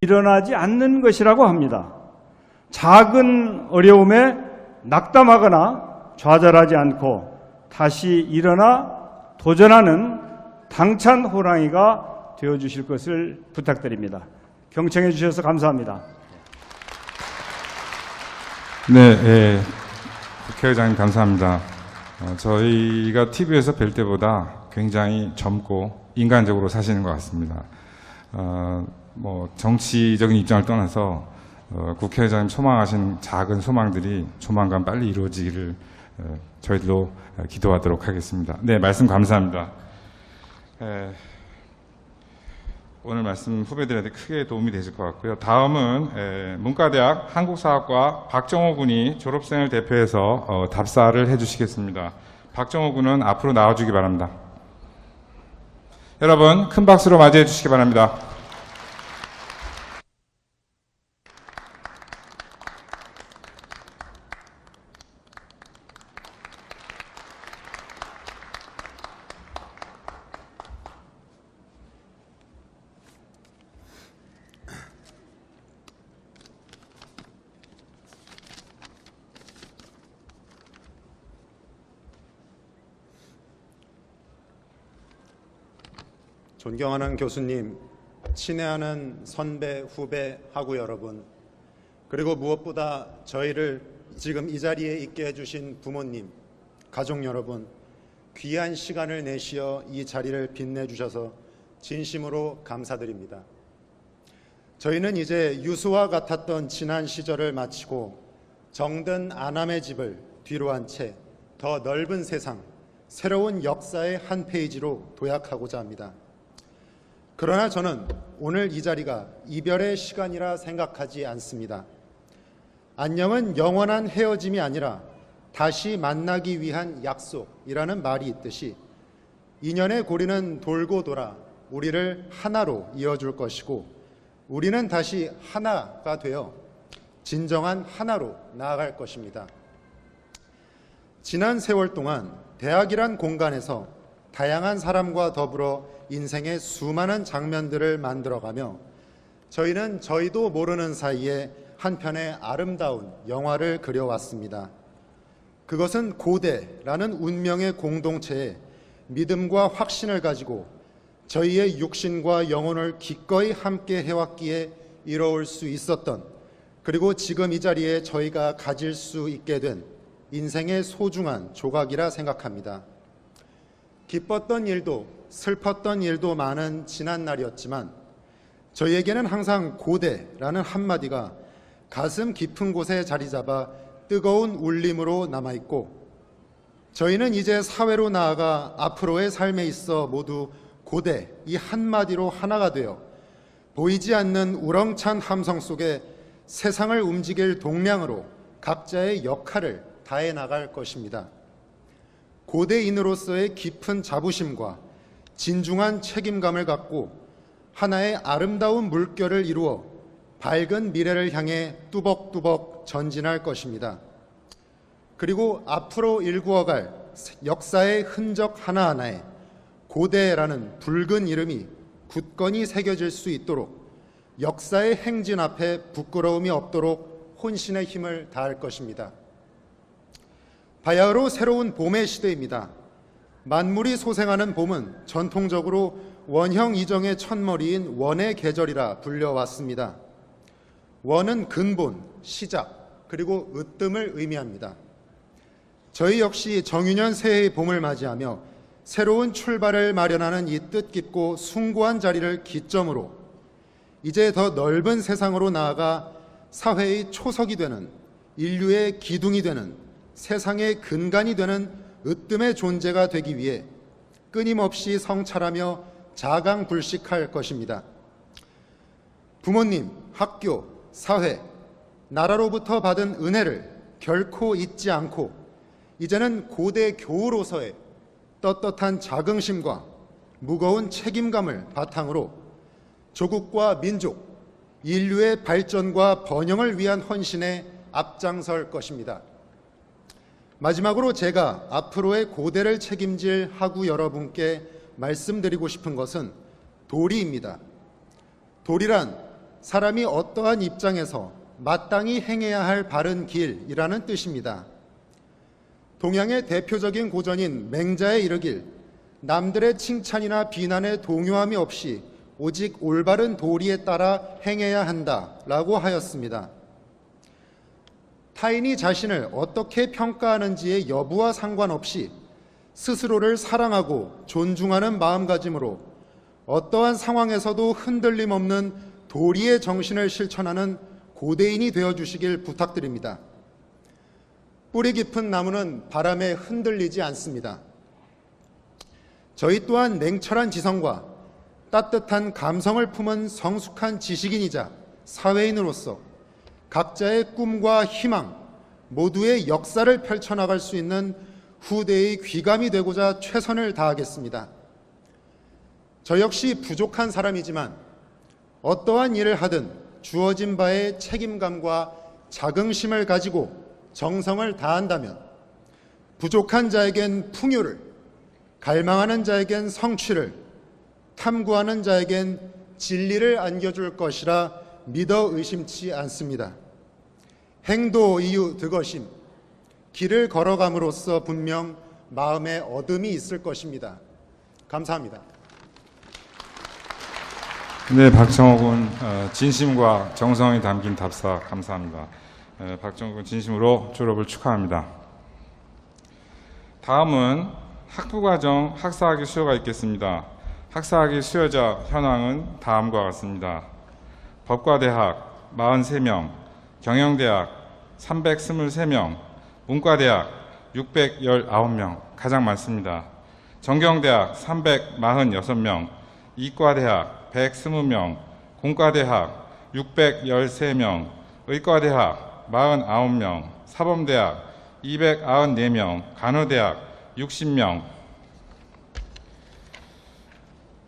일어나지 않는 것이라고 합니다. 작은 어려움에 낙담하거나 좌절하지 않고 다시 일어나 도전하는 당찬 호랑이가 되어주실 것을 부탁드립니다. 경청해 주셔서 감사합니다. 네, 국회의장님 감사합니다. 저희가 TV에서 뵐 때보다 굉장히 젊고 인간적으로 사시는 것 같습니다. 정치적인 입장을 떠나서 국회의장님 소망하신 작은 소망들이 조만간 빨리 이루어지기를 저희들도 기도하도록 하겠습니다. 네, 말씀 감사합니다. 오늘 말씀 후배들한테 크게 도움이 되실 것 같고요. 다음은 문과대학 한국사학과 박정호 군이 졸업생을 대표해서 답사를 해주시겠습니다. 박정호 군은 앞으로 나와주기 바랍니다. 여러분 큰 박수로 맞이해 주시기 바랍니다. 존경하는 교수님, 친애하는 선배, 후배, 학우 여러분, 그리고 무엇보다 저희를 지금 이 자리에 있게 해주신 부모님, 가족 여러분, 귀한 시간을 내시어 이 자리를 빛내주셔서 진심으로 감사드립니다. 저희는 이제 유수와 같았던 지난 시절을 마치고 정든 아남의 집을 뒤로한 채 더 넓은 세상, 새로운 역사의 한 페이지로 도약하고자 합니다. 그러나 저는 오늘 이 자리가 이별의 시간이라 생각하지 않습니다. 안녕은 영원한 헤어짐이 아니라 다시 만나기 위한 약속이라는 말이 있듯이 인연의 고리는 돌고 돌아 우리를 하나로 이어줄 것이고 우리는 다시 하나가 되어 진정한 하나로 나아갈 것입니다. 지난 세월 동안 대학이란 공간에서 다양한 사람과 더불어 인생의 수많은 장면들을 만들어가며 저희는 저희도 모르는 사이에 한 편의 아름다운 영화를 그려왔습니다. 그것은 고대라는 운명의 공동체에 믿음과 확신을 가지고 저희의 육신과 영혼을 기꺼이 함께 해왔기에 이뤄올 수 있었던, 그리고 지금 이 자리에 저희가 가질 수 있게 된 인생의 소중한 조각이라 생각합니다. 기뻤던 일도 슬펐던 일도 많은 지난 날이었지만 저희에게는 항상 고대라는 한마디가 가슴 깊은 곳에 자리 잡아 뜨거운 울림으로 남아있고, 저희는 이제 사회로 나아가 앞으로의 삶에 있어 모두 고대 이 한마디로 하나가 되어 보이지 않는 우렁찬 함성 속에 세상을 움직일 동량으로 각자의 역할을 다해 나갈 것입니다. 고대인으로서의 깊은 자부심과 진중한 책임감을 갖고 하나의 아름다운 물결을 이루어 밝은 미래를 향해 뚜벅뚜벅 전진할 것입니다. 그리고 앞으로 일구어갈 역사의 흔적 하나하나에 고대라는 붉은 이름이 굳건히 새겨질 수 있도록 역사의 행진 앞에 부끄러움이 없도록 혼신의 힘을 다할 것입니다. 바야흐로 새로운 봄의 시대입니다. 만물이 소생하는 봄은 전통적으로 원형 이정의 첫머리인 원의 계절이라 불려왔습니다. 원은 근본, 시작, 그리고 으뜸을 의미합니다. 저희 역시 정유년 새해의 봄을 맞이하며 새로운 출발을 마련하는 이 뜻깊고 숭고한 자리를 기점으로 이제 더 넓은 세상으로 나아가 사회의 초석이 되는, 인류의 기둥이 되는, 세상의 근간이 되는 으뜸의 존재가 되기 위해 끊임없이 성찰하며 자강불식할 것입니다. 부모님, 학교, 사회, 나라로부터 받은 은혜를 결코 잊지 않고 이제는 고대 교우로서의 떳떳한 자긍심과 무거운 책임감을 바탕으로 조국과 민족, 인류의 발전과 번영을 위한 헌신에 앞장설 것입니다. 마지막으로 제가 앞으로의 고대를 책임질 학우 여러분께 말씀드리고 싶은 것은 도리입니다. 도리란 사람이 어떠한 입장에서 마땅히 행해야 할 바른 길이라는 뜻입니다. 동양의 대표적인 고전인 맹자에 이르길 남들의 칭찬이나 비난에 동요함이 없이 오직 올바른 도리에 따라 행해야 한다라고 하였습니다. 타인이 자신을 어떻게 평가하는지의 여부와 상관없이 스스로를 사랑하고 존중하는 마음가짐으로 어떠한 상황에서도 흔들림 없는 도리의 정신을 실천하는 고대인이 되어주시길 부탁드립니다. 뿌리 깊은 나무는 바람에 흔들리지 않습니다. 저희 또한 냉철한 지성과 따뜻한 감성을 품은 성숙한 지식인이자 사회인으로서 각자의 꿈과 희망, 모두의 역사를 펼쳐나갈 수 있는 후대의 귀감이 되고자 최선을 다하겠습니다. 저 역시 부족한 사람이지만 어떠한 일을 하든 주어진 바에 책임감과 자긍심을 가지고 정성을 다한다면 부족한 자에겐 풍요를, 갈망하는 자에겐 성취를, 탐구하는 자에겐 진리를 안겨줄 것이라 믿어 의심치 않습니다. 행도 이유 득어심, 길을 걸어감으로써 분명 마음에 어둠이 있을 것입니다. 감사합니다. 네, 박정호 군 진심과 정성이 담긴 답사 감사합니다. 박정호 군 진심으로 졸업을 축하합니다. 다음은 학부과정 학사학위 수여가 있겠습니다. 학사학위 수여자 현황은 다음과 같습니다. 법과대학 43명, 경영대학 323명, 문과대학 619명, 가장 많습니다. 전경대학 346명, 이과대학 120명, 공과대학 613명, 의과대학 49명, 사범대학 294명, 간호대학 60명,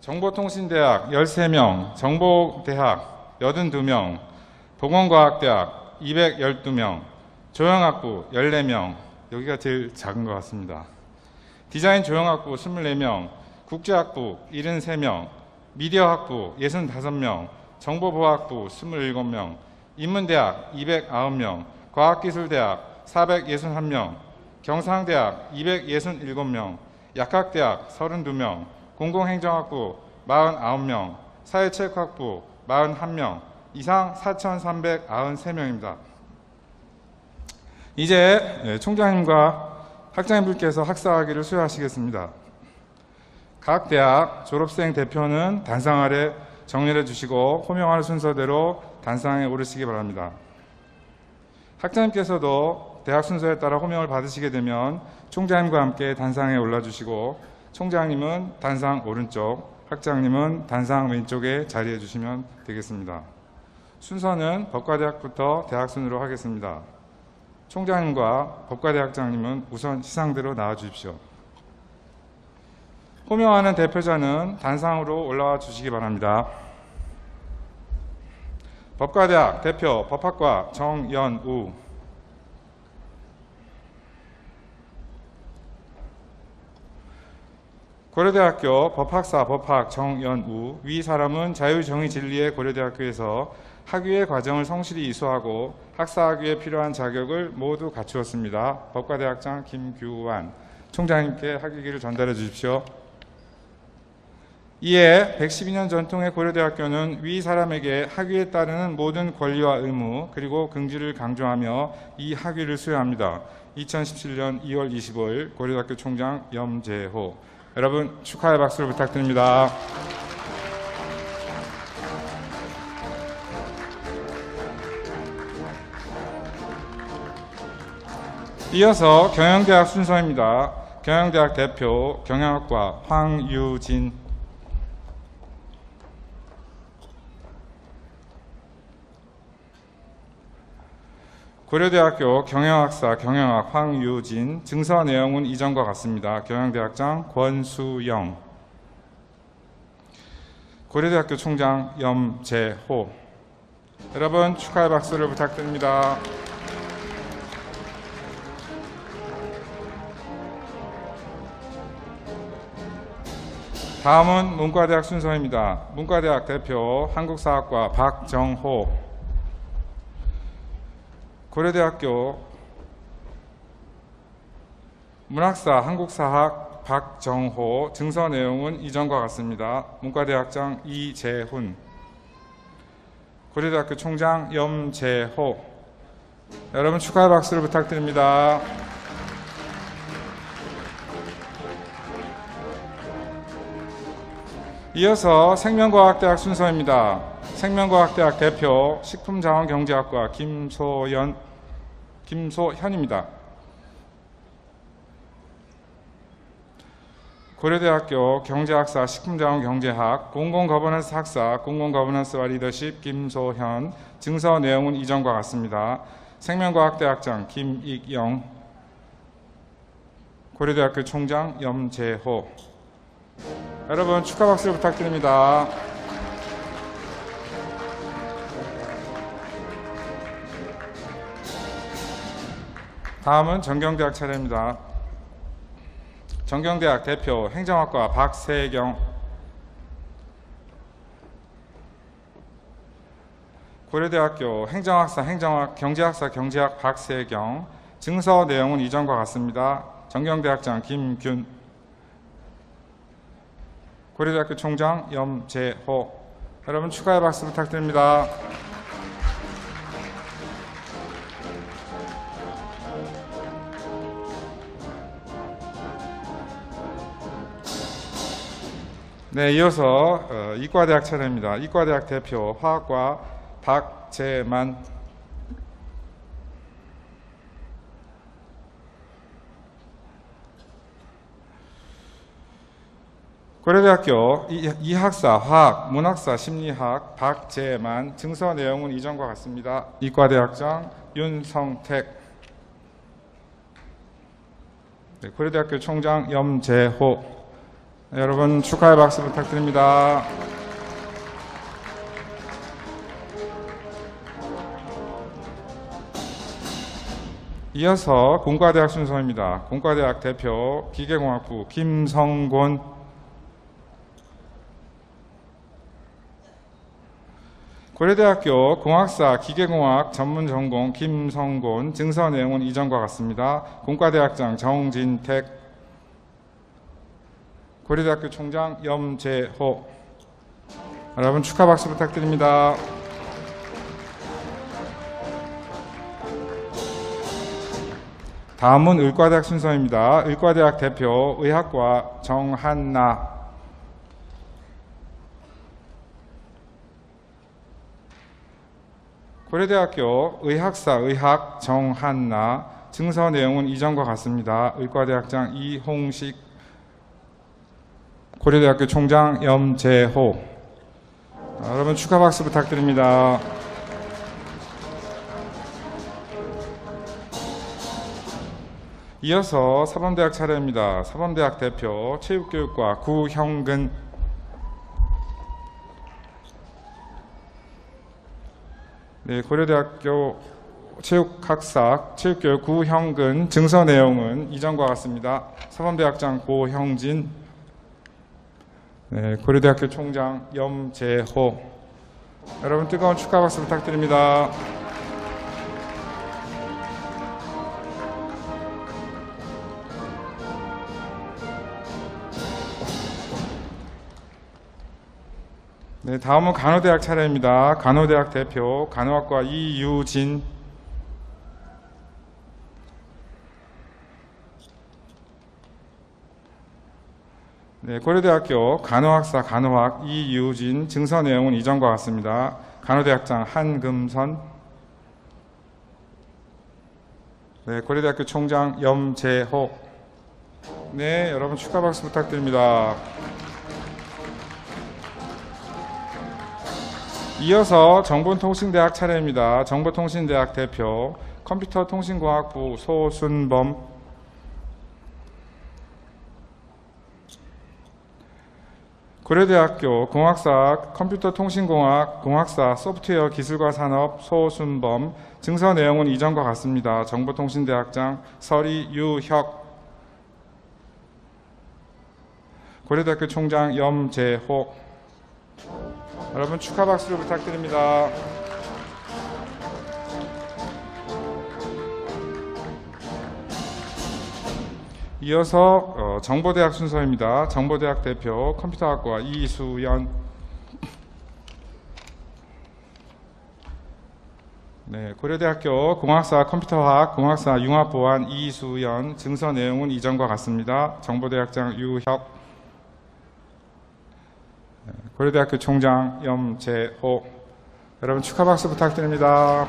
정보통신대학 13명, 정보대학 82명, 보건과학대학 212명, 조형학부 14명, 여기가 제일 작은 것 같습니다. 디자인 조형학부 24명, 국제학부 73명, 미디어학부 65명, 정보보학부 27명, 인문대학 209명, 과학기술대학 461명, 경상대학 267명, 약학대학 32명, 공공행정학부 49명, 사회체육학부 41명, 이상 4,393명입니다. 이제 총장님과 학장님들께서 학사학위를 수여하시겠습니다. 각 대학 졸업생 대표는 단상 아래 정렬해 주시고 호명하는 순서대로 단상에 오르시기 바랍니다. 학장님께서도 대학 순서에 따라 호명을 받으시게 되면 총장님과 함께 단상에 올라주시고 총장님은 단상 오른쪽, 학장님은 단상 왼쪽에 자리해 주시면 되겠습니다. 순서는 법과대학부터 대학 순으로 하겠습니다. 총장님과 법과대학장님은 우선 시상대로 나와 주십시오. 호명하는 대표자는 단상으로 올라와 주시기 바랍니다. 법과대학 대표 법학과 정연우, 고려대학교 법학사 법학 정연우, 위 사람은 자유정의진리의 고려대학교에서 학위의 과정을 성실히 이수하고 학사학위에 필요한 자격을 모두 갖추었습니다. 법과대학장 김규환 총장님께 학위기를 전달해 주십시오. 이에 112년 전통의 고려대학교는 위 사람에게 학위에 따르는 모든 권리와 의무 그리고 긍지를 강조하며 이 학위를 수여합니다. 2017년 2월 25일 고려대학교 총장 염재호. 여러분 축하의 박수를 부탁드립니다. 이어서 경영대학 순서입니다. 경영대학 대표 경영학과 황유진, 고려대학교 경영학사 경영학 황유진, 증서 내용은 이전과 같습니다. 경영대학장 권수영, 고려대학교 총장 염재호. 여러분 축하의 박수를 부탁드립니다. 다음은 문과대학 순서입니다. 문과대학 대표 한국사학과 박정호, 고려대학교 문학사 한국사학 박정호, 증서 내용은 이전과 같습니다. 문과대학장 이재훈, 고려대학교 총장 염재호. 여러분 축하의 박수를 부탁드립니다. 이어서 생명과학대학 순서입니다. 생명과학대학 대표 식품자원경제학과 김소현입니다. 고려대학교 경제학사 식품자원경제학 공공거버넌스 학사 공공거버넌스와 리더십 김소현, 증서 내용은 이전과 같습니다. 생명과학대학장 김익영, 고려대학교 총장 염재호. 여러분 축하 박수를 부탁드립니다. 다음은 전경대학 차례입니다. 전경대학 대표 행정학과 박세경, 고려대학교 행정학사 행정학 경제학사 경제학 박세경, 증서 내용은 이전과 같습니다. 전경대학장 김균, 고려대학교 총장 염재호. 여러분 축하의 박수 부탁드립니다. 네, 이어서 이과대학 차례입니다. 이과대학 대표 화학과 박재만, 고려대학교 이학사 화학 문학사 심리학 박재만, 증서 내용은 이전과 같습니다. 이과대학장 윤성택, 네, 고려대학교 총장 염재호. 네, 여러분 축하의 박수 부탁드립니다. 이어서 공과대학 순서입니다. 공과대학 대표 기계공학부 김성곤, 고려대학교 공학사 기계공학 전문전공 김성곤, 증서 내용은 이전과 같습니다. 공과대학장 정진택, 고려대학교 총장 염재호. 여러분 축하 박수 부탁드립니다. 다음은 의과대학 순서입니다. 의과대학 대표 의학과 정한나. 고려대학교 의학사 의학 정한나. 증서 내용은 이전과 같습니다. 의과대학장 이홍식. 고려대학교 총장 염재호. 여러분 축하 박수 부탁드립니다. 이어서 사범대학 차례입니다. 사범대학 대표 체육교육과 구형근. 네, 고려대학교 체육학사 체육교육 구형근. 증서 내용은 이전과 같습니다. 사범대학장 고형진. 네, 고려대학교 총장 염재호. 여러분 뜨거운 축하 박수 부탁드립니다. 네, 다음은 간호대학 차례입니다. 간호대학 대표 간호학과 이유진. 네, 고려대학교 간호학사 간호학 이유진. 증서 내용은 이전과 같습니다. 간호대학장 한금선. 네, 고려대학교 총장 염재호. 네, 여러분 축하 박수 부탁드립니다. 이어서 정보통신대학 차례입니다. 정보통신대학 대표 컴퓨터통신공학부 소순범. 고려대학교 공학사 컴퓨터통신공학 공학사 소프트웨어 기술과 산업 소순범. 증서 내용은 이전과 같습니다. 정보통신대학장 서리유혁. 고려대학교 총장 염재호. 여러분 축하 박수를 부탁드립니다. 이어서 정보대학 순서입니다. 정보대학 대표 컴퓨터학과 이수연. 네, 고려대학교 공학사 컴퓨터학 공학사 융합보안 이수연. 증서 내용은 이전과 같습니다. 정보대학장 유혁. 고려대학교 총장 염재호. 여러분 축하 박수 부탁드립니다.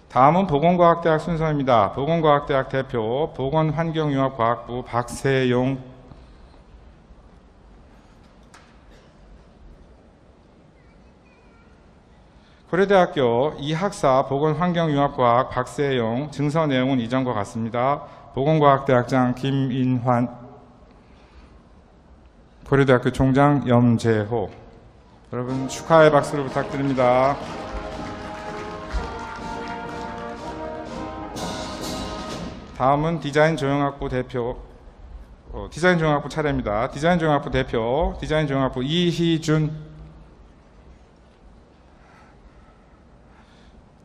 다음은 보건과학대학 순서입니다. 보건과학대학 대표 보건환경융합과학부 박세용. 고려대학교 이학사 보건환경융합과학 박세용. 증서 내용은 이전과 같습니다. 보건과학대학장 김인환. 고려대학교 총장 염재호. 여러분 축하의 박수를 부탁드립니다. 다음은 디자인조형학부 대표 디자인조형학부 차례입니다. 디자인조형학부 대표 디자인조형학부 이희준.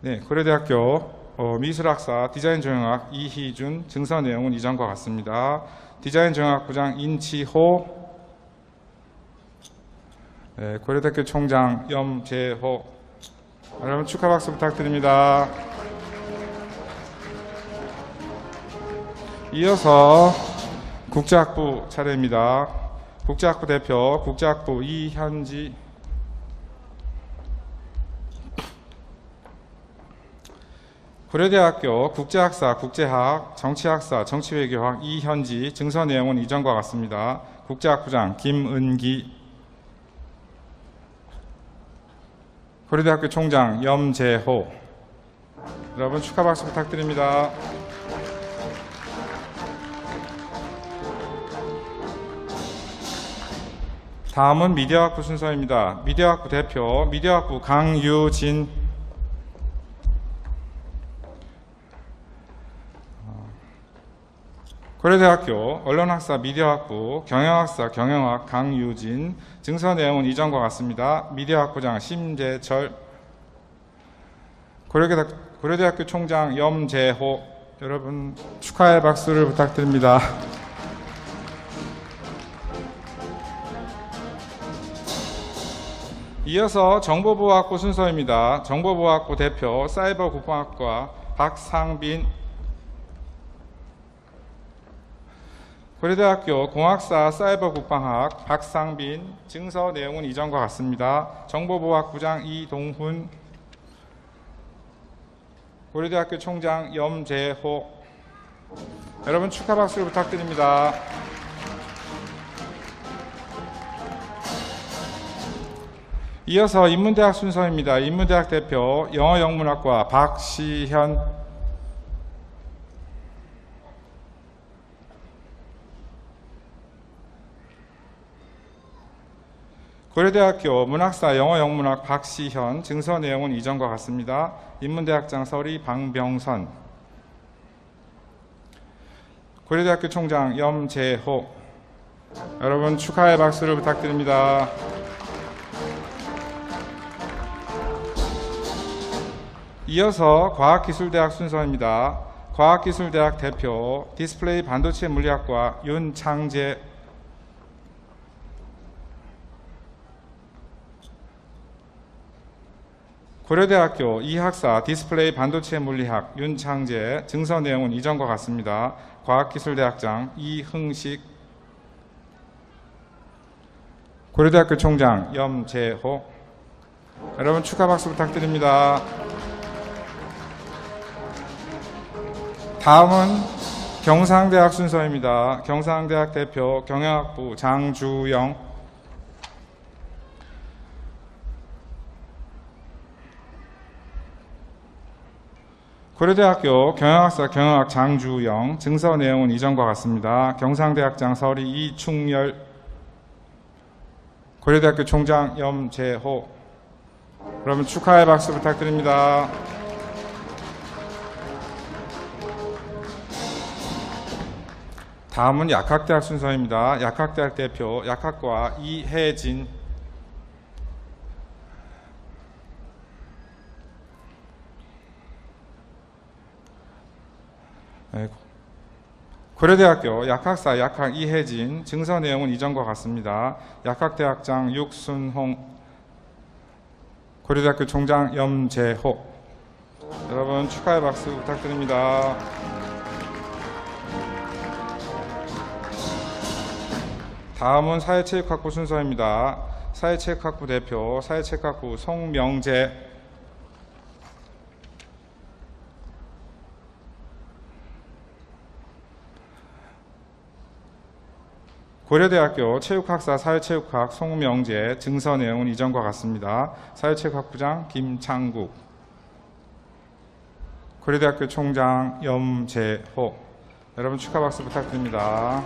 네, 고려대학교 미술학사 디자인조형학 이희준. 증서 내용은 이전과 같습니다. 디자인조형학부장 인치호. 네, 고려대학교 총장 염재호. 여러분 축하 박수 부탁드립니다. 이어서 국제학부 차례입니다. 국제학부 대표 국제학부 이현지. 고려대학교 국제학사 국제학 정치학사 정치외교학 이현지. 증서 내용은 이전과 같습니다. 국제학부장 김은기. 고려대학교 총장 염재호. 여러분 축하 박수 부탁드립니다. 다음은 미디어학부 순서입니다. 미디어학부 대표 미디어학부 강유진. 고려대학교 언론학사 미디어학부 경영학사 경영학 강유진. 증서 내용은 이전과 같습니다. 미디어학부장 심재철. 고려대학교 총장 염재호. 여러분 축하의 박수를 부탁드립니다. 이어서 정보보호학부 순서입니다. 정보보호학부 대표 사이버국방학과 박상빈, 고려대학교 공학사 사이버국방학 박상빈, 증서 내용은 이전과 같습니다. 정보보호학부장 이동훈, 고려대학교 총장 염재호. 여러분 축하 박수를 부탁드립니다. 이어서 인문대학 순서입니다. 인문대학 대표 영어영문학과 박시현, 고려대학교 문학사 영어영문학 박시현, 증서 내용은 이전과 같습니다. 인문대학장 서리 방병선, 고려대학교 총장 염재호. 여러분 축하의 박수를 부탁드립니다. 이어서 과학기술대학 순서입니다. 과학기술대학 대표 디스플레이 반도체 물리학과 윤창재, 고려대학교 이학사 디스플레이 반도체 물리학 윤창재, 증서 내용은 이전과 같습니다. 과학기술대학장 이흥식, 고려대학교 총장 염재호. 여러분 축하 박수 부탁드립니다. 다음은 경상대학 순서입니다. 경상대학 대표 경영학부 장주영, 고려대학교 경영학사 경영학 장주영, 증서 내용은 이전과 같습니다. 경상대학장 서리 이충열, 고려대학교 총장 염재호. 여러분 축하의 박수 부탁드립니다. 다음은 약학대학 순서입니다. 약학대학 대표 약학과 이혜진, 고려대학교 약학사 약학 이혜진, 증서 내용은 이전과 같습니다. 약학대학장 육순홍, 고려대학교 총장 염재호. 여러분 축하의 박수 부탁드립니다. 다음은 사회체육학부 순서입니다. 사회체육학부 대표 사회체육학부 송명재, 고려대학교 체육학사 사회체육학 송명재, 증서 내용은 이전과 같습니다. 사회체육학부장 김창국, 고려대학교 총장 염재호. 여러분 축하 박수 부탁드립니다.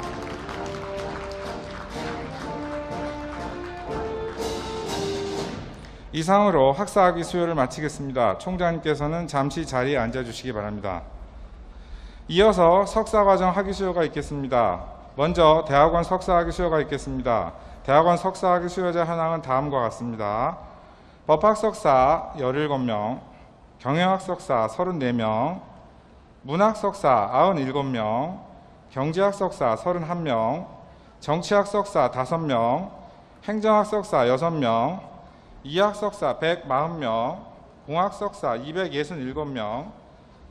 이상으로 학사학위 수요를 마치겠습니다. 총장님께서는 잠시 자리에 앉아주시기 바랍니다. 이어서 석사과정 학위 수요가 있겠습니다. 먼저 대학원 석사학위 수요가 있겠습니다. 대학원 석사학위 수요자 현황은 다음과 같습니다. 법학석사 17명, 경영학석사 34명, 문학석사 97명, 경제학석사 31명, 정치학석사 5명, 행정학석사 6명, 이학석사 140명, 공학석사 267명,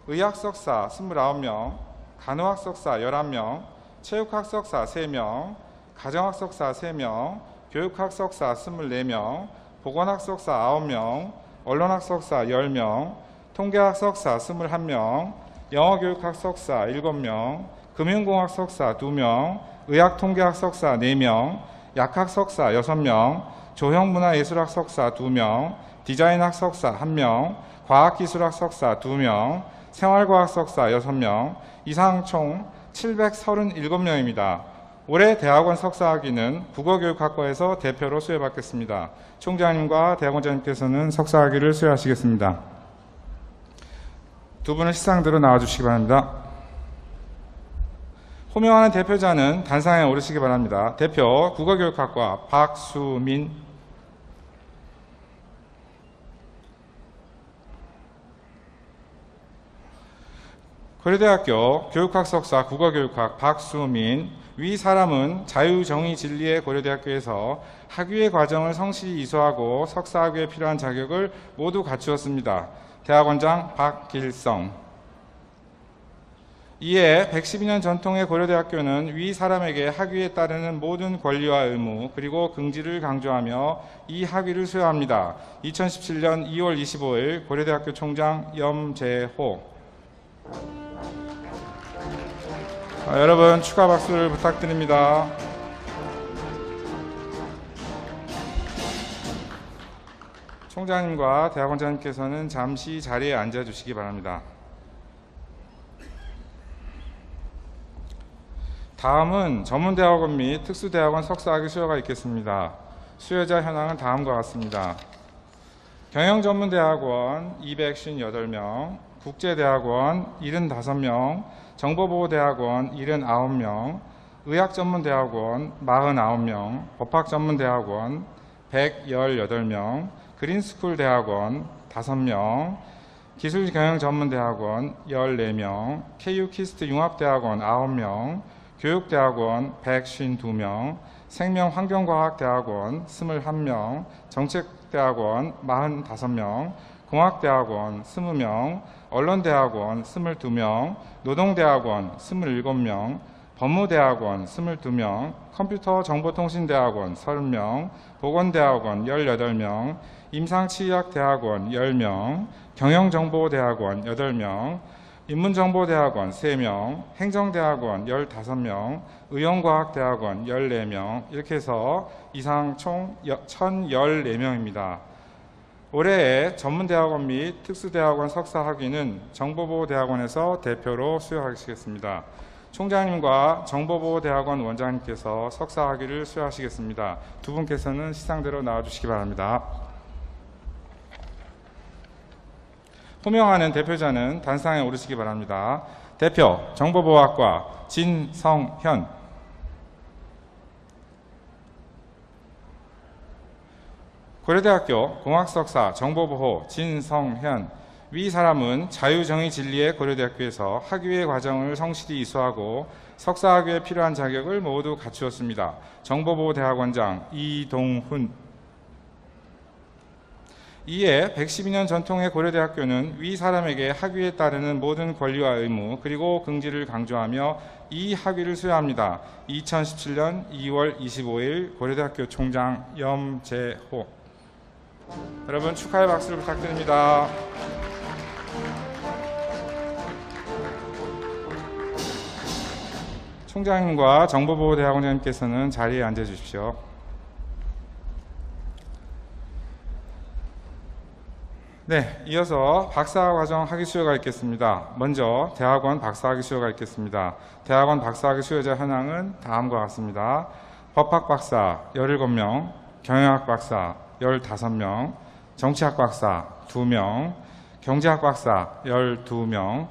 의학석사 29명, 간호학석사 11명, 체육학석사 3명, 가정학석사 3명, 교육학석사 24명, 보건학석사 9명, 언론학석사 10명, 통계학석사 21명, 영어교육학석사 7명, 금융공학석사 2명, 의학통계학석사 4명, 약학석사 6명, 조형문화예술학석사 2명, 디자인학석사 1명, 과학기술학석사 2명, 생활과학석사 6명, 이상 총 737명입니다. 올해 대학원 석사학위는 국어교육학과에서 대표로 수여받겠습니다. 총장님과 대학원장님께서는 석사학위를 수여하시겠습니다. 두 분은 시상대로 나와주시기 바랍니다. 호명하는 대표자는 단상에 오르시기 바랍니다. 대표 국어교육학과 박수민, 고려대학교 교육학 석사 국어교육학 박수민, 위 사람은 자유정의진리의 고려대학교에서 학위의 과정을 성실히 이수하고 석사학위에 필요한 자격을 모두 갖추었습니다. 대학원장 박길성. 이에 112년 전통의 고려대학교는 위 사람에게 학위에 따르는 모든 권리와 의무 그리고 긍지를 강조하며 이 학위를 수여합니다. 2017년 2월 25일 고려대학교 총장 염재호. 여러분 축하 박수를 부탁드립니다. 총장님과 대학원장님께서는 잠시 자리에 앉아주시기 바랍니다. 다음은 전문대학원 및 특수대학원 석사학위 수여가 있겠습니다. 수여자 현황은 다음과 같습니다. 경영전문대학원 258명, 국제대학원 75명, 정보보호대학원 79명, 의학전문대학원 49명, 법학전문대학원 118명, 그린스쿨 대학원 5명, 기술경영전문대학원 14명, KU키스트 융합대학원 9명, 교육대학원 152명, 생명환경과학대학원 21명, 정책대학원 45명, 공학대학원 20명, 언론대학원 22명, 노동대학원 27명, 법무대학원 22명, 컴퓨터정보통신대학원 30명, 보건대학원 18명, 임상치의학대학원 10명, 경영정보대학원 8명, 인문정보대학원 3명, 행정대학원 15명, 의용과학대학원 14명, 이렇게 해서 이상 총 1014명입니다. 올해의 전문대학원 및 특수대학원 석사학위는 정보보호대학원에서 대표로 수여하시겠습니다. 총장님과 정보보호대학원 원장님께서 석사학위를 수여하시겠습니다. 두 분께서는 시상대로 나와주시기 바랍니다. 호명하는 대표자는 단상에 오르시기 바랍니다. 대표 정보보호학과 진성현. 고려대학교 공학석사 정보보호 진성현. 위 사람은 자유정의진리의 고려대학교에서 학위의 과정을 성실히 이수하고 석사학위에 필요한 자격을 모두 갖추었습니다. 정보보호대학원장 이동훈. 이에 112년 전통의 고려대학교는 위 사람에게 학위에 따르는 모든 권리와 의무 그리고 긍지를 강조하며 이 학위를 수여합니다. 2017년 2월 25일 고려대학교 총장 염재호. 여러분 축하의 박수를 부탁드립니다. 총장님과 정보보호대학원장님께서는 자리에 앉아주십시오. 네, 이어서 박사과정 학위 수여가 있겠습니다. 먼저 대학원 박사학위 수여가 있겠습니다. 대학원 박사학위 수여자 현황은 다음과 같습니다. 법학 박사 17명, 경영학 박사 15명, 정치학 박사 2명, 경제학 박사 12명,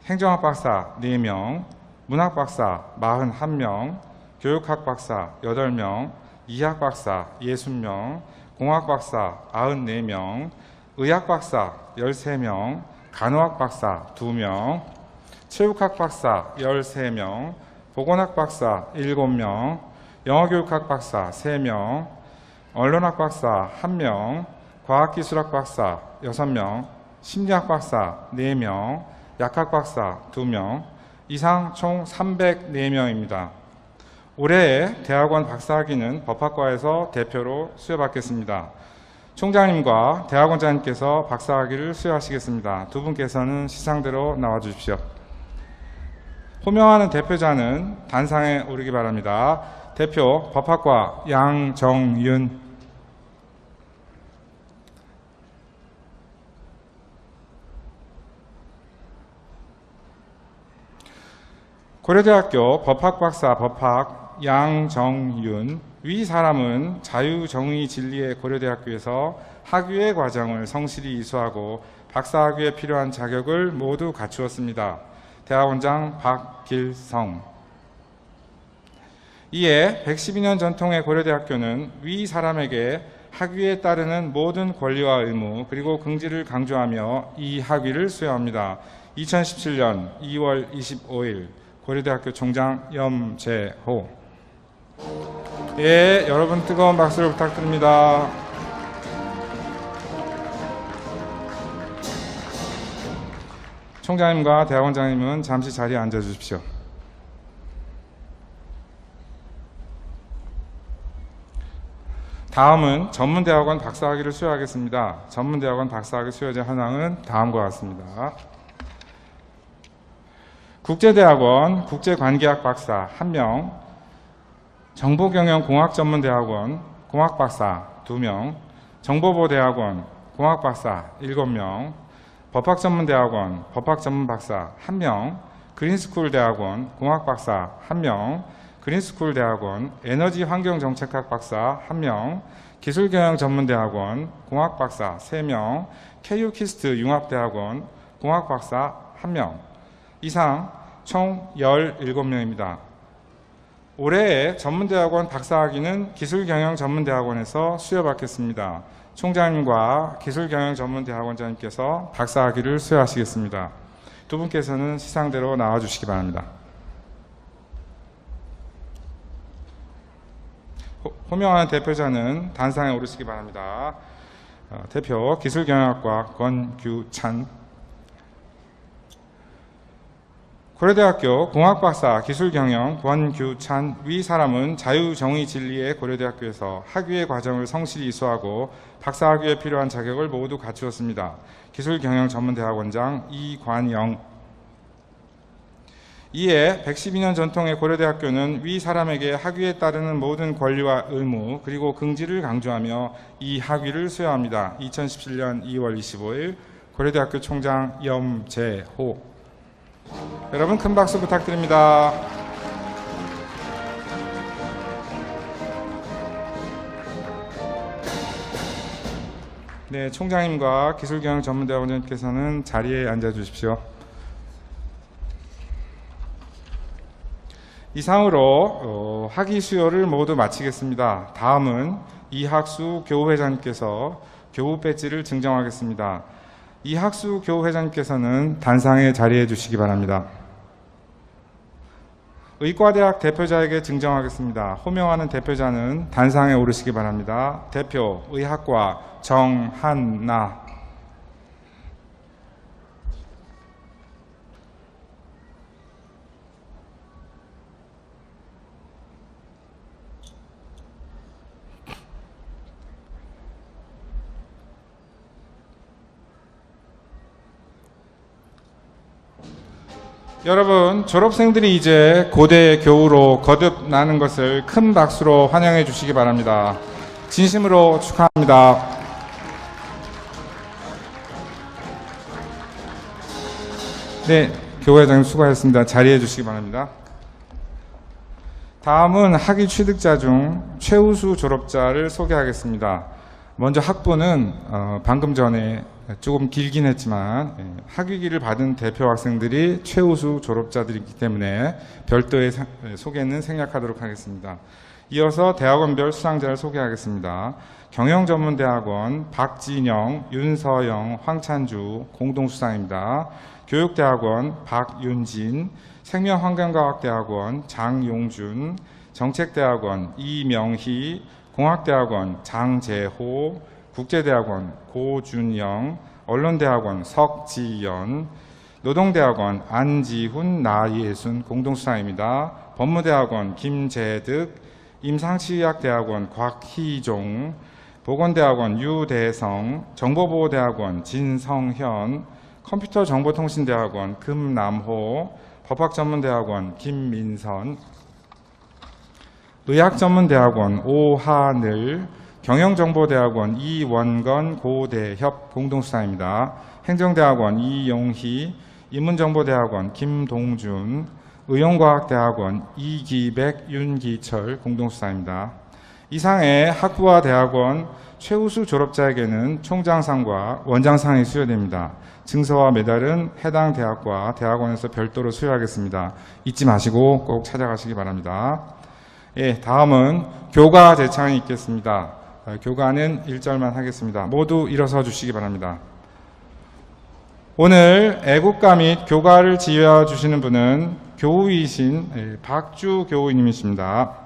행정학 박사 4명, 문학 박사 41명, 교육학 박사 8명, 이학 박사 60명, 공학 박사 94명, 의학 박사 13명, 간호학 박사 2명, 체육학 박사 13명, 보건학 박사 7명, 영어교육학 박사 3명, 언론학 박사 1명, 과학기술학 박사 6명, 심리학 박사 4명, 약학 박사 2명, 이상 총 304명입니다. 올해의 대학원 박사학위는 법학과에서 대표로 수여받겠습니다. 총장님과 대학원장님께서 박사학위를 수여하시겠습니다. 두 분께서는 시상대로 나와주십시오. 호명하는 대표자는 단상에 오르기 바랍니다. 대표 법학과 양정윤. 고려대학교 법학박사 법학 양정윤. 위 사람은 자유정의진리의 고려대학교에서 학위의 과정을 성실히 이수하고 박사학위에 필요한 자격을 모두 갖추었습니다. 대학원장 박길성. 이에 112년 전통의 고려대학교는 위 사람에게 학위에 따르는 모든 권리와 의무 그리고 긍지를 강조하며 이 학위를 수여합니다. 2017년 2월 25일 고려대학교 총장 염재호. 예, 여러분 뜨거운 박수를 부탁드립니다. 총장님과 대학원장님은 잠시 자리에 앉아 주십시오. 다음은 전문대학원 박사학위를 수여하겠습니다. 전문대학원 박사학위 수여자 현황은 다음과 같습니다. 국제대학원 국제관계학 박사 1명, 정보경영공학전문대학원 공학박사 2명, 정보보대학원 공학박사 7명, 법학전문대학원 법학전문박사 1명, 그린스쿨대학원 공학박사 1명, 그린스쿨대학원 에너지환경정책학 박사 1명, 기술경영전문대학원 공학박사 3명, KU키스트 융합대학원 공학박사 1명, 이상 총 17명입니다. 올해의 전문대학원 박사학위는 기술경영전문대학원에서 수여받겠습니다. 총장님과 기술경영전문대학원장님께서 박사학위를 수여하시겠습니다. 두 분께서는 시상대로 나와주시기 바랍니다. 호명하는 대표자는 단상에 오르시기 바랍니다. 대표 기술경영학과 권규찬. 고려대학교 공학박사 기술경영 권규찬 위 사람은 자유정의진리의 고려대학교에서 학위의 과정을 성실히 이수하고 박사학위에 필요한 자격을 모두 갖추었습니다. 기술경영전문대학원장 이관영. 이에 112년 전통의 고려대학교는 위 사람에게 학위에 따르는 모든 권리와 의무 그리고 긍지를 강조하며 이 학위를 수여합니다. 2017년 2월 25일 고려대학교 총장 염재호. 여러분 큰 박수 부탁드립니다. 네, 총장님과 기술경영전문대학원장님께서는 자리에 앉아 주십시오. 이상으로 학위 수여를 모두 마치겠습니다. 다음은 이학수 교우회장님께서 교우 배지를 증정하겠습니다. 이학수 교우회장님께서는 단상에 자리해 주시기 바랍니다. 의과대학 대표자에게 증정하겠습니다. 호명하는 대표자는 단상에 오르시기 바랍니다. 대표 의학과 정한나. 여러분, 졸업생들이 이제 고대 교우로 거듭나는 것을 큰 박수로 환영해 주시기 바랍니다. 진심으로 축하합니다. 네, 교우회장님 수고하셨습니다. 자리해 주시기 바랍니다. 다음은 학위 취득자 중 최우수 졸업자를 소개하겠습니다. 먼저 학부는 방금 전에 조금 길긴 했지만 학위기를 받은 대표 학생들이 최우수 졸업자들이기 때문에 별도의 소개는 생략하도록 하겠습니다. 이어서 대학원별 수상자를 소개하겠습니다. 경영전문대학원 박진영, 윤서영, 황찬주 공동수상입니다. 교육대학원 박윤진, 생명환경과학대학원 장용준, 정책대학원 이명희, 공학대학원 장재호, 국제대학원 고준영, 언론대학원 석지연, 노동대학원 안지훈, 나예순 공동수상입니다. 법무대학원 김재득, 임상치의학대학원 곽희종, 보건대학원 유대성, 정보보호대학원 진성현, 컴퓨터정보통신대학원 금남호, 법학전문대학원 김민선, 의학전문대학원 오하늘, 경영정보대학원 이원건 고대협 공동수상입니다. 행정대학원 이용희, 인문정보대학원 김동준, 의용과학대학원 이기백 윤기철 공동수상입니다. 이상의 학부와 대학원 최우수 졸업자에게는 총장상과 원장상이 수여됩니다. 증서와 메달은 해당 대학과 대학원에서 별도로 수여하겠습니다. 잊지 마시고 꼭 찾아가시기 바랍니다. 예, 다음은 교가 제창이 있겠습니다. 교가는 1절만 하겠습니다. 모두 일어서 주시기 바랍니다. 오늘 애국가 및 교가를 지휘해 주시는 분은 교우이신 박주 교우님이십니다.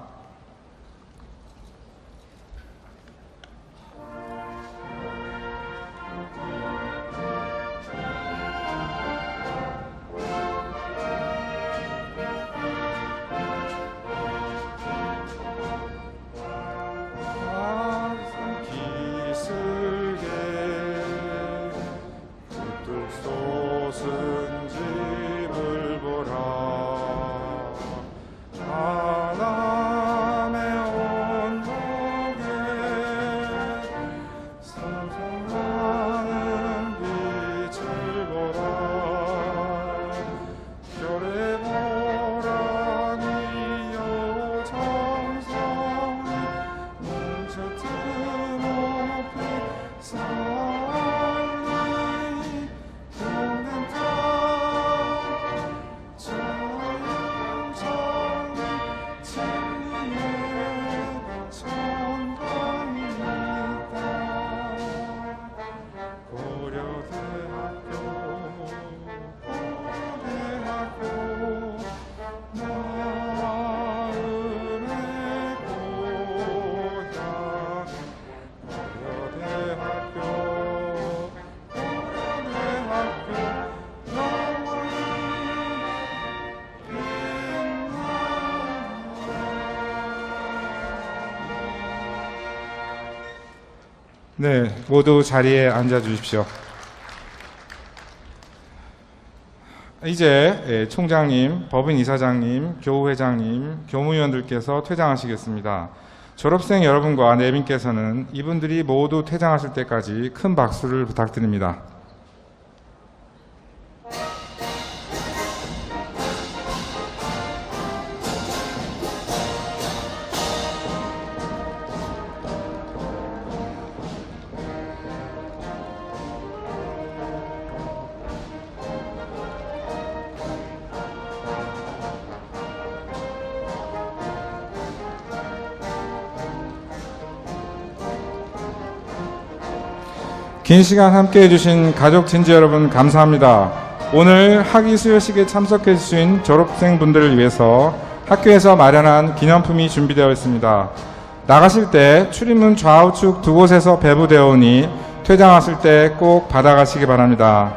네, 모두 자리에 앉아 주십시오. 이제 총장님, 법인이사장님, 교우회장님, 교무위원들께서 퇴장하시겠습니다. 졸업생 여러분과 내빈께서는 이분들이 모두 퇴장하실 때까지 큰 박수를 부탁드립니다. 긴 시간 함께 해주신 가족 친지 여러분 감사합니다. 오늘 학위 수여식에 참석해 주신 졸업생분들을 위해서 학교에서 마련한 기념품이 준비되어 있습니다. 나가실 때 출입문 좌우측 두 곳에서 배부되어 오니 퇴장하실 때 꼭 받아가시기 바랍니다.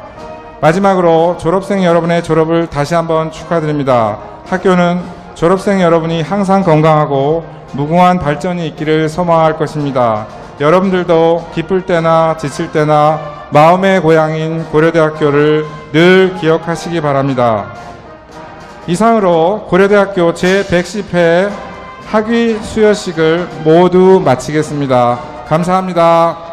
마지막으로 졸업생 여러분의 졸업을 다시 한번 축하드립니다. 학교는 졸업생 여러분이 항상 건강하고 무궁한 발전이 있기를 소망할 것입니다. 여러분들도 기쁠 때나 지칠 때나 마음의 고향인 고려대학교를 늘 기억하시기 바랍니다. 이상으로 고려대학교 제110회 학위 수여식을 모두 마치겠습니다. 감사합니다.